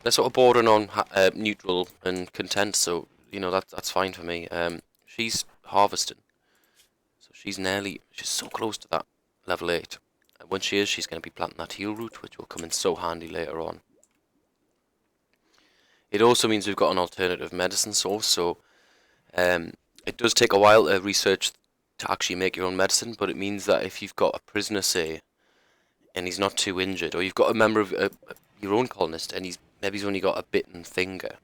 they're sort of bordering on neutral and content, so you know that's fine for me. She's harvesting, so she's so close to that level 8. When she is, she's going to be planting that heal root, which will come in so handy later on. It also means we've got an alternative medicine source, so it does take a while to research to actually make your own medicine, but it means that if you've got a prisoner, say, and he's not too injured, or you've got a member of your own colonist and maybe he's only got a bitten finger,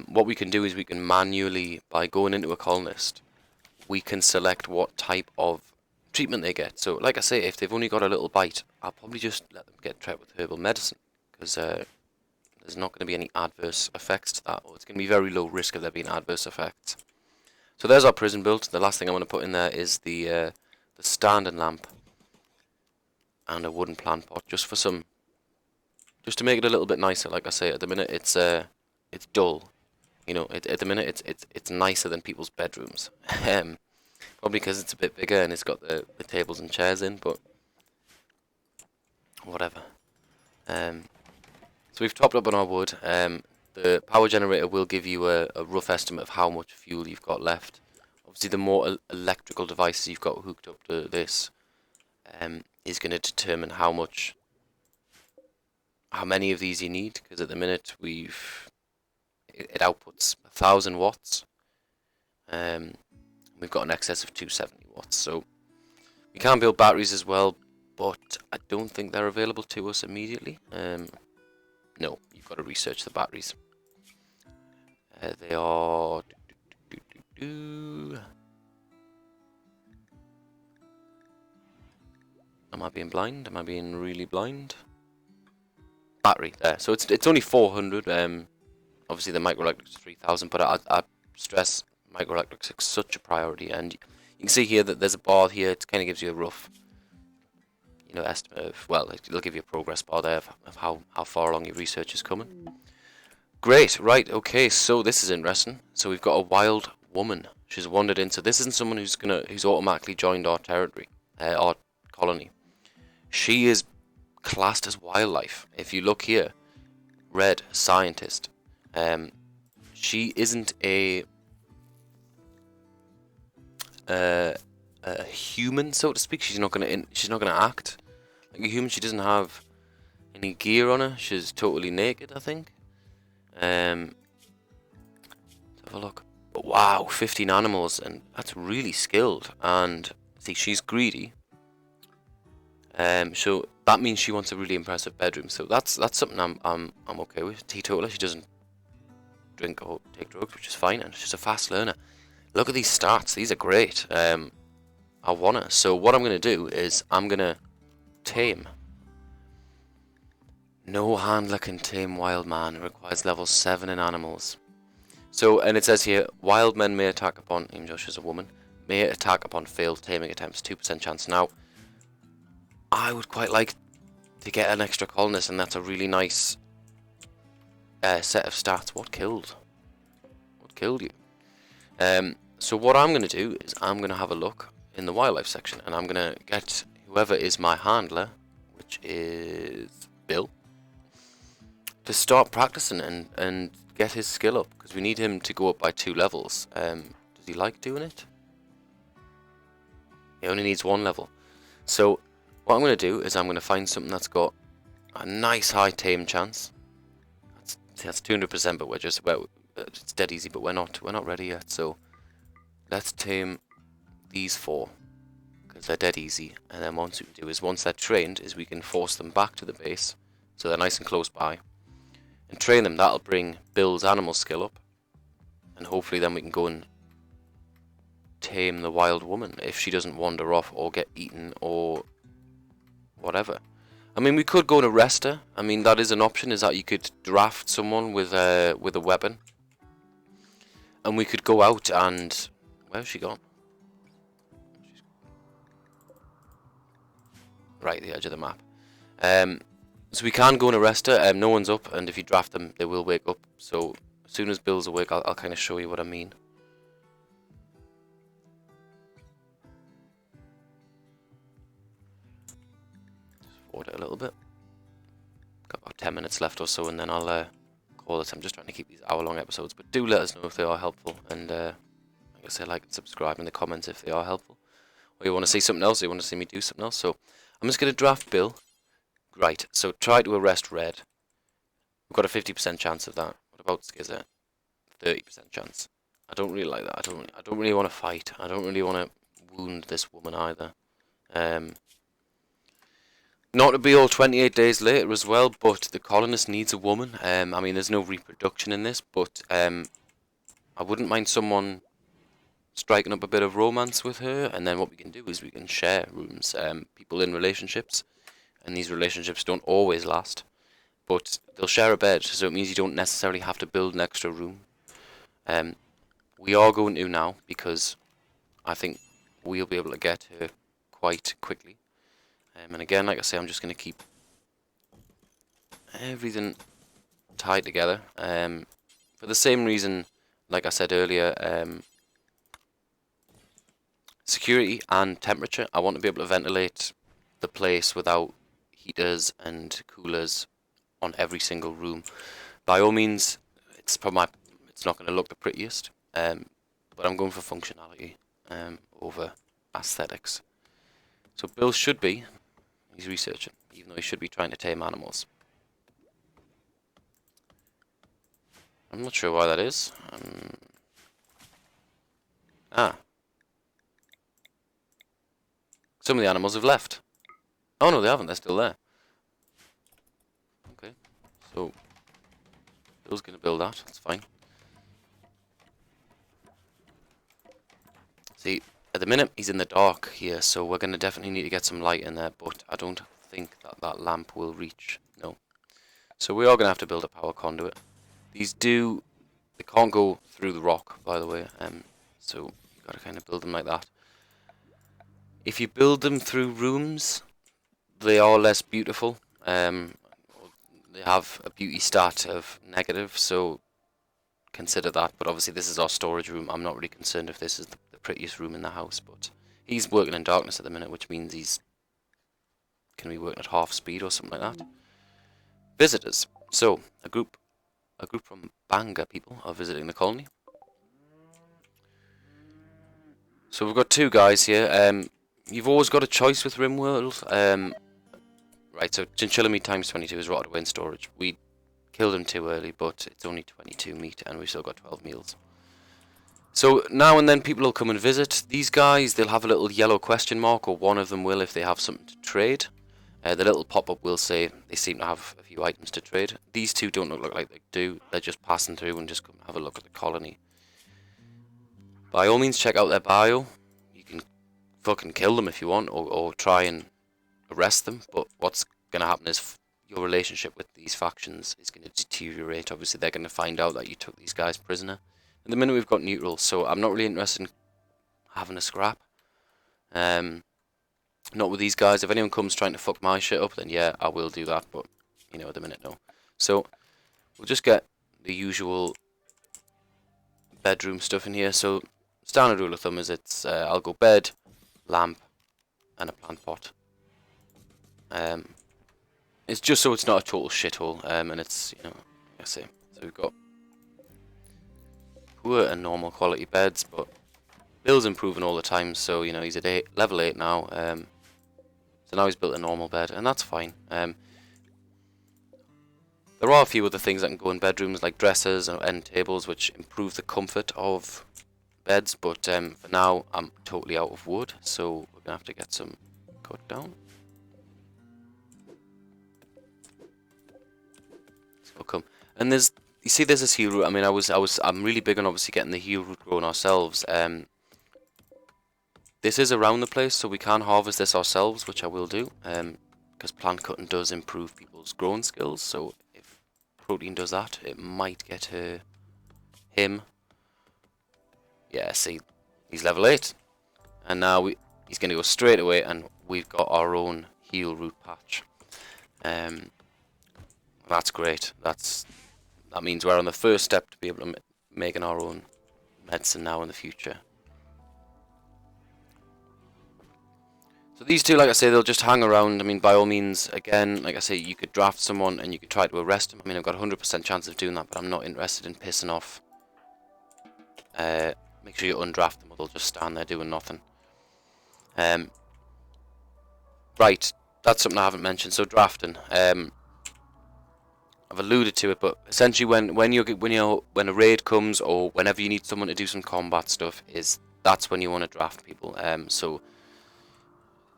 what we can do is we can manually, by going into a colonist, we can select what type of treatment they get. So like I say, if they've only got a little bite, I'll probably just let them get treated with herbal medicine, because there's not going to be any adverse effects to that, or it's going to be very low risk of there being adverse effects. So there's our prison built. The last thing I'm going to put in there is the standing lamp and a wooden plant pot, just to make it a little bit nicer. Like I say, at the minute it's dull. You know, at the minute it's nicer than people's bedrooms. Probably because it's a bit bigger and it's got the tables and chairs in, but whatever. So we've topped up on our wood. The power generator will give you a rough estimate of how much fuel you've got left. Obviously, the more electrical devices you've got hooked up to this is going to determine how many of these you need. Because at the minute it outputs 1,000 watts. We've got an excess of 270 watts. So we can build batteries as well, but I don't think they're available to us immediately. No, you've got to research the batteries. They are... Am I being blind? Am I being really blind? Battery, there. So it's only 400. Obviously the microelectrics is 3,000, but I stress microelectrics is such a priority. And you can see here that there's a bar here. It kind of gives you a rough, estimate of, well, it'll give you a progress bar there of how far along your research is coming. Great, right, okay, so this is interesting. So we've got a wild woman. She's wandered in. So this isn't someone who's automatically joined our territory, our colony. She is classed as wildlife. If you look here, red, scientist. She isn't a human, so to speak. She's not gonna act. like a human. She doesn't have any gear on her. She's totally naked, I think. Let's have a look. But wow, 15 animals, and that's really skilled. And see, she's greedy. So that means she wants a really impressive bedroom. So that's something I'm okay with. Teetotaler, she doesn't drink or take drugs, which is fine, and she's a fast learner. Look at these stats; these are great. I want her. So what I'm gonna do is I'm gonna tame. No handler can tame wild man. It requires level 7 in animals. So, and it says here, wild men may attack upon, even though she's a woman, may attack upon failed taming attempts. 2% chance. Now, I would quite like to get an extra colonist, and that's a really nice set of stats. What killed? What killed you? So what I'm going to do is I'm going to have a look in the wildlife section, and I'm going to get whoever is my handler, which is Bill, to start practicing and get his skill up, because we need him to go up by 2 levels. Does he like doing it? He only needs 1 level. So what I'm going to do is I'm going to find something that's got a nice high tame chance. That's 200%, but we're just, well, it's dead easy, but we're not ready yet. So let's tame these 4, because they're dead easy. And then once we do is, once they're trained, is we can force them back to the base, so they're nice and close by, and train them. That'll bring Bill's animal skill up, and hopefully then we can go and tame the wild woman if she doesn't wander off or get eaten or whatever. I mean, we could go and arrest her. I mean, that is an option, is that you could draft someone with a weapon, and we could go out and... Where's she gone? Right at the edge of the map. So we can go and arrest her. No one's up, and if you draft them, they will wake up. So as soon as Bill's awake, I'll kind of show you what I mean. Just forward it a little bit. Got about 10 minutes left or so, and then I'll call it. I'm just trying to keep these hour-long episodes, but do let us know if they are helpful, and like I say, like and subscribe in the comments if they are helpful, or you want to see something else, or you want to see me do something else. So I'm just going to draft Bill. Right, so try to arrest Red. We've got a 50% chance of that. What about Skizzer? 30% chance. I don't really like that. I don't really want to fight. I don't really want to wound this woman either. Not to be all 28 days later as well, but the colonist needs a woman. I mean, there's no reproduction in this, but I wouldn't mind someone striking up a bit of romance with her, and then what we can do is we can share rooms. People in relationships, and these relationships don't always last, but they'll share a bed, so it means you don't necessarily have to build an extra room. We are going to now, because I think we'll be able to get her quite quickly. And again, like I say, I'm just going to keep everything tied together. For the same reason, like I said earlier, security and temperature. I want to be able to ventilate the place without heaters and coolers on every single room. By all means, it's not going to look the prettiest, but I'm going for functionality over aesthetics. So Bill should be, he's researching, even though he should be trying to tame animals. I'm not sure why that is. Some of the animals have left. Oh no, they haven't, they're still there. Okay, so Bill's going to build that, that's fine. See, at the minute he's in the dark here, so we're going to definitely need to get some light in there, but I don't think that lamp will reach, no. So we are going to have to build a power conduit. These they can't go through the rock, by the way, so you've got to kind of build them like that. If you build them through rooms, they are less beautiful. They have a beauty stat of negative, so consider that. But obviously this is our storage room. I'm not really concerned if this is the prettiest room in the house, but he's working in darkness at the minute, which means he's going to be working at half speed or something like that. Visitors. So, a group from Banga people are visiting the colony. So we've got 2 guys here. You've always got a choice with Rimworld. Right, so chinchilla meat times 22 is rotted away in storage. We killed him too early, but it's only 22 meat, and we've still got 12 meals. So now and then people will come and visit. These guys, they'll have a little yellow question mark, or one of them will if they have something to trade. The little pop-up will say they seem to have a few items to trade. These two don't look like they do. They're just passing through and just come have a look at the colony. By all means, check out their bio. You can fucking kill them if you want, or try and arrest them. But what's going to happen is your relationship with these factions is going to deteriorate. Obviously, they're going to find out that you took these guys prisoner. At the minute, we've got neutral, so I'm not really interested in having a scrap. Not with these guys. If anyone comes trying to fuck my shit up, then yeah, I will do that. But, you know, at the minute, no. So, we'll just get the usual bedroom stuff in here. So, standard rule of thumb is it's I'll go bed, lamp, and a plant pot. It's just so it's not a total shithole, and it's, you know, like I say. So we've got poor and normal quality beds, but Bill's improving all the time, so, you know, he's at level 8 now, so now he's built a normal bed, and that's fine. There are a few other things that can go in bedrooms, like dressers and end tables, which improve the comfort of beds, but for now, I'm totally out of wood, so we're going to have to get some cut down. So come, and there's, you see there's this heal root. I mean, I'm really big on obviously getting the heal root grown ourselves. This is around the place, so we can harvest this ourselves, which I will do, because plant cutting does improve people's growing skills, so if protein does that, it might get him. Yeah, see, he's level 8, and now he's going to go straight away, and we've got our own heal root patch. That's great. That means we're on the first step to be able to making our own medicine now in the future. So these two, like I say, they'll just hang around. I mean, by all means, again, like I say, you could draft someone and you could try to arrest them. I mean, I've got a 100% chance of doing that, but I'm not interested in pissing off. Make sure you undraft them or they'll just stand there doing nothing. Right, that's something I haven't mentioned. So drafting. I've alluded to it, but essentially when a raid comes or whenever you need someone to do some combat stuff, that's when you want to draft people. So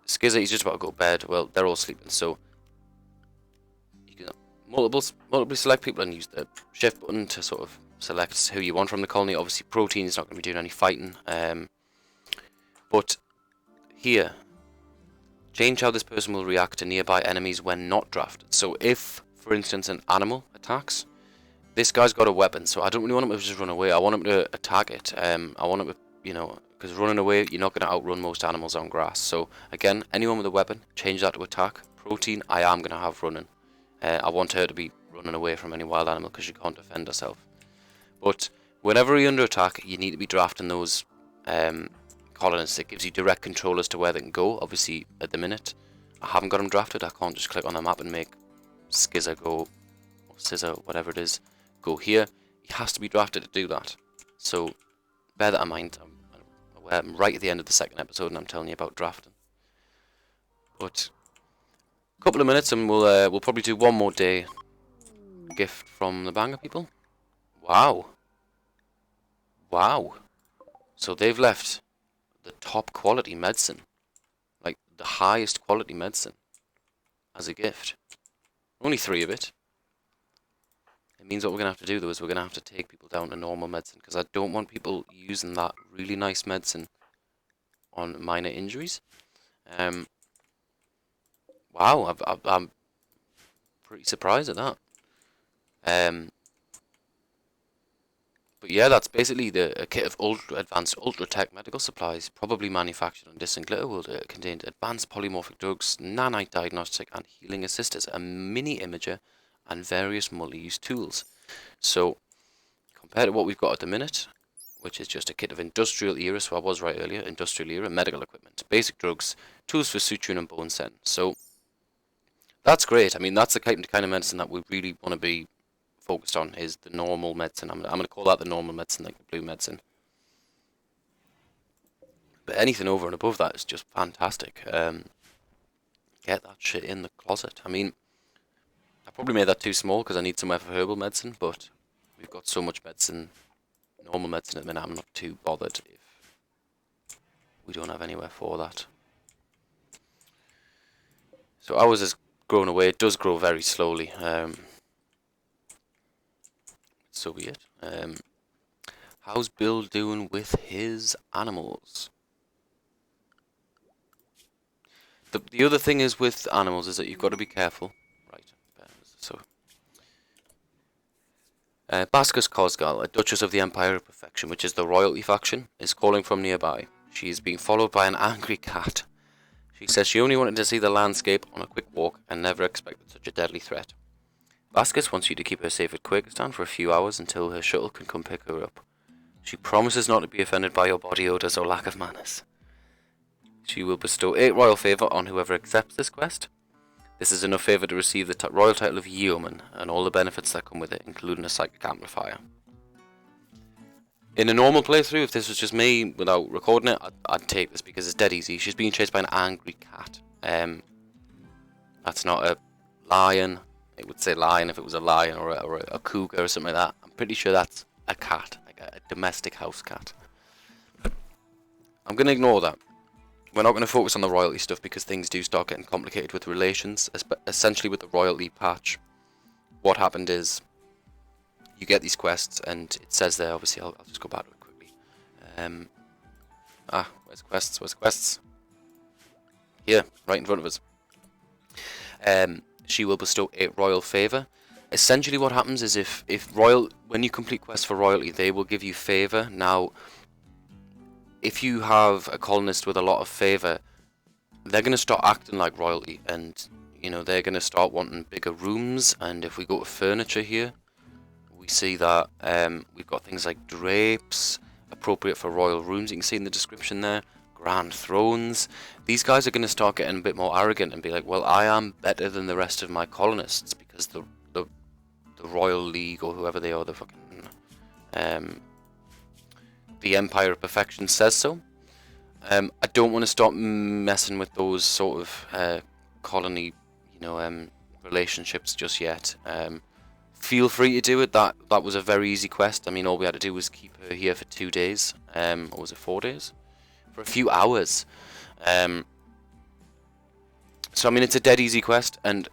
Skizzer, he's just about to go to bed. Well, they're all sleeping, so you can multiply select people and use the shift button to sort of select who you want from the colony. Obviously, protein is not going to be doing any fighting, but here, change how this person will react to nearby enemies when not drafted. So if, for instance, an animal attacks, this guy's got a weapon, so I don't really want him to just run away. I want him to attack it. I want him to, you know, because running away, you're not going to outrun most animals on grass. So again, anyone with a weapon, change that to attack. Protein, I am going to have running. I want her to be running away from any wild animal because she can't defend herself. But whenever you're under attack, you need to be drafting those colonists. It gives you direct control as to where they can go. Obviously, at the minute, I haven't got them drafted. I can't just click on the map and make Skizzer go, or Scissor, whatever it is, go here. He has to be drafted to do that. So bear that in mind. I'm right at the end of the second episode, and I'm telling you about drafting. But a couple of minutes, and we'll probably do one more day. Gift from the banger people. Wow. Wow. So they've left the top quality medicine, like the highest quality medicine, as a gift. Only 3 of it. It means what we're going to have to do, though, is we're going to have to take people down to normal medicine, because I don't want people using that really nice medicine on minor injuries. Wow, I'm pretty surprised at that. But yeah, that's basically a kit of advanced ultra-tech medical supplies, probably manufactured on distant glitter world. It contained advanced polymorphic drugs, nanite diagnostic and healing assisters, a mini imager, and various multi-use tools. So, compared to what we've got at the minute, which is just a kit of industrial era, so I was right earlier, industrial era, medical equipment, basic drugs, tools for suturing and bone setting. So, that's great. I mean, that's the kind of medicine that we really want to be focused on, is the normal medicine. I'm going to call that the normal medicine, like the blue medicine. But anything over and above that is just fantastic. get that shit in the closet. I mean, I probably made that too small because I need somewhere for herbal medicine, but we've got so much medicine, normal medicine at the minute, I'm not too bothered if we don't have anywhere for that. So ours has grown away. It does grow very slowly. So be it. How's Bill doing with his animals? The other thing is with animals is that you've got to be careful. Right. So, Bascus Cosgal, a Duchess of the Empire of Perfection, which is the royalty faction, is calling from nearby. She is being followed by an angry cat. She says she only wanted to see the landscape on a quick walk and never expected such a deadly threat. Bascus wants you to keep her safe at Quakestan for a few hours until her shuttle can come pick her up. She promises not to be offended by your body odours or lack of manners. She will bestow 8 royal favour on whoever accepts this quest. This is enough favour to receive the royal title of Yeoman and all the benefits that come with it, including a psychic amplifier. In a normal playthrough, if this was just me without recording it, I'd take this because it's dead easy. She's being chased by an angry cat. That's not a lion. It would say lion if it was a lion or a cougar or something like that. I'm pretty sure that's a cat, like a domestic house cat. I'm going to ignore that. We're not going to focus on the royalty stuff because things do start getting complicated with relations, essentially with the royalty patch. What happened is, you get these quests, and it says there, obviously, I'll just go back to it quickly. Where's quests? Where's quests? Here, right in front of us. She will bestow 8 royal favour. Essentially what happens is when you complete quests for royalty, they will give you favour. Now, if you have a colonist with a lot of favour, they're going to start acting like royalty, and, you know, they're going to start wanting bigger rooms, and if we go to furniture here, we see that we've got things like drapes, appropriate for royal rooms, you can see in the description there, grand thrones. These guys are going to start getting a bit more arrogant and be like, well, I am better than the rest of my colonists, because the Royal League, or whoever they are, the fucking, the Empire of Perfection says so. I don't want to start messing with those sort of colony, you know, relationships just yet. Feel free to do it. That was a very easy quest. I mean, all we had to do was keep her here for 2 days. Or was it 4 days? For a few hours. So I mean, it's a dead easy quest, and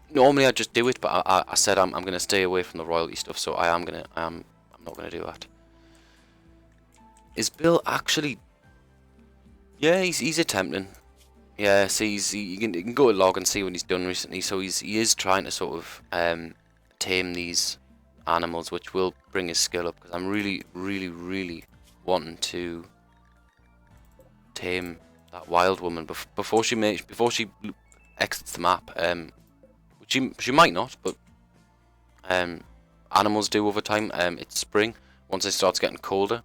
normally I just do it, but I said I'm gonna stay away from the royalty stuff, so I'm not gonna do that. Is Bill actually? Yeah, he's attempting. Yeah, so you can go to log and see what he's done recently. So he is trying to sort of tame these animals, which will bring his skill up, because I'm really wanting to tame that wild woman before she exits the map. Which she might not, but animals do over time. It's spring. Once it starts getting colder,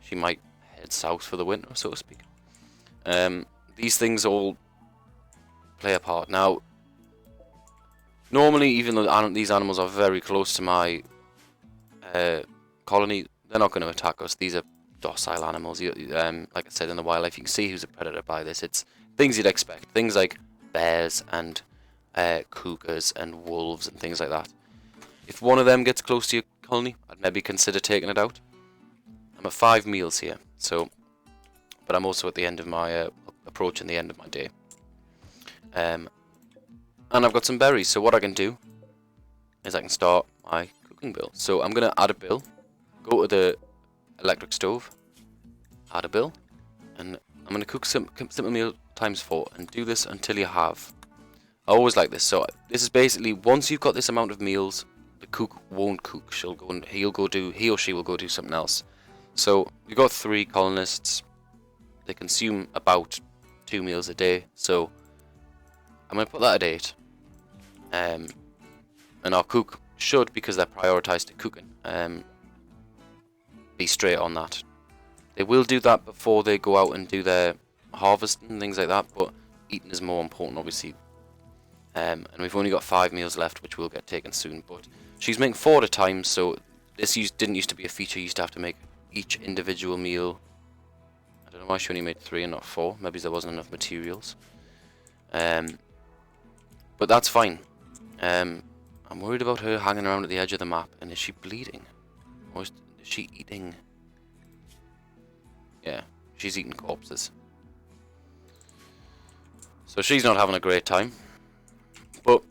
she might head south for the winter, so to speak. These things all play a part. Now, normally, even though these animals are very close to my colony, they're not going to attack us. These are docile animals. Like I said, in the wildlife, you can see who's a predator by this. It's things you'd expect. Things like bears and cougars and wolves and things like that. If one of them gets close to your colony, I'd maybe consider taking it out. I'm at 5 meals here, so, but I'm also at the end of my approaching the end of my day. And I've got some berries, so what I can do is I can start my cooking bill. So I'm gonna add a bill, go to the electric stove, add a bill, and I'm gonna cook simple meal ×4, and do this until you have. I always like this. So this is basically, once you've got this amount of meals, the cook won't cook. He or she will go do something else. So we've got 3 colonists. They consume about 2 meals a day. So I'm gonna put that at 8. And our cook should, because they're prioritized to cooking, be straight on that. They will do that before they go out and do their harvesting and things like that, but eating is more important, obviously. And we've only got 5 meals left, which will get taken soon. But she's making 4 at a time, so this didn't used to be a feature. You used to have to make each individual meal. I don't know why she only made 3 and not 4. Maybe there wasn't enough materials. But that's fine. I'm worried about her hanging around at the edge of the map. And is she bleeding? Or is she eating? Yeah, she's eating corpses. So she's not having a great time. But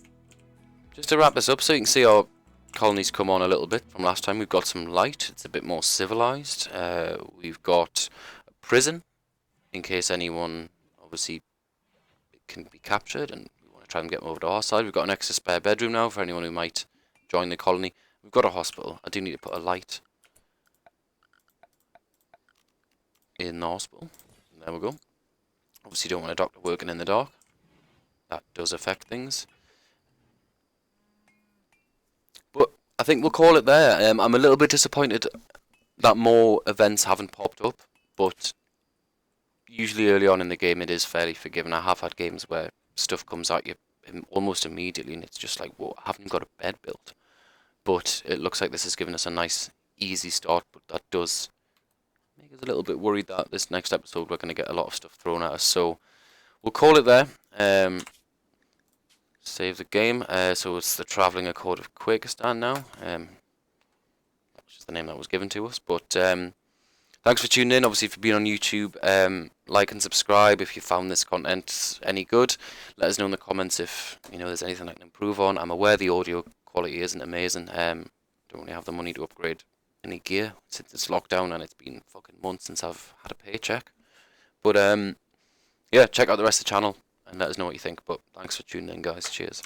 just to wrap this up, so you can see our colony's come on a little bit from last time. We've got some light. It's a bit more civilized. We've got a prison in case anyone obviously can be captured and we want to try and get them over to our side. We've got an extra spare bedroom now for anyone who might join the colony. We've got a hospital. I do need to put a light in the hospital. There we go. Obviously you don't want a doctor working in the dark. That does affect things. But I think we'll call it there. I'm a little bit disappointed that more events haven't popped up, but usually early on in the game it is fairly forgiving. I have had games where stuff comes at you almost immediately and it's just like, whoa, I haven't got a bed built. But it looks like this has given us a nice easy start, but that does make us a little bit worried that this next episode we're going to get a lot of stuff thrown at us. So we'll call it there. Save the game. So it's the Travelling Accord of Quakistan now, which is the name that was given to us. But thanks for tuning in, obviously, for being on YouTube. Like and subscribe if you found this content any good. Let us know in the comments if there's anything I can improve on. I'm aware the audio quality isn't amazing. Don't really have the money to upgrade any gear since it's lockdown, and it's been fucking months since I've had a paycheck. But yeah, check out the rest of the channel and let us know what you think. But thanks for tuning in, guys. Cheers.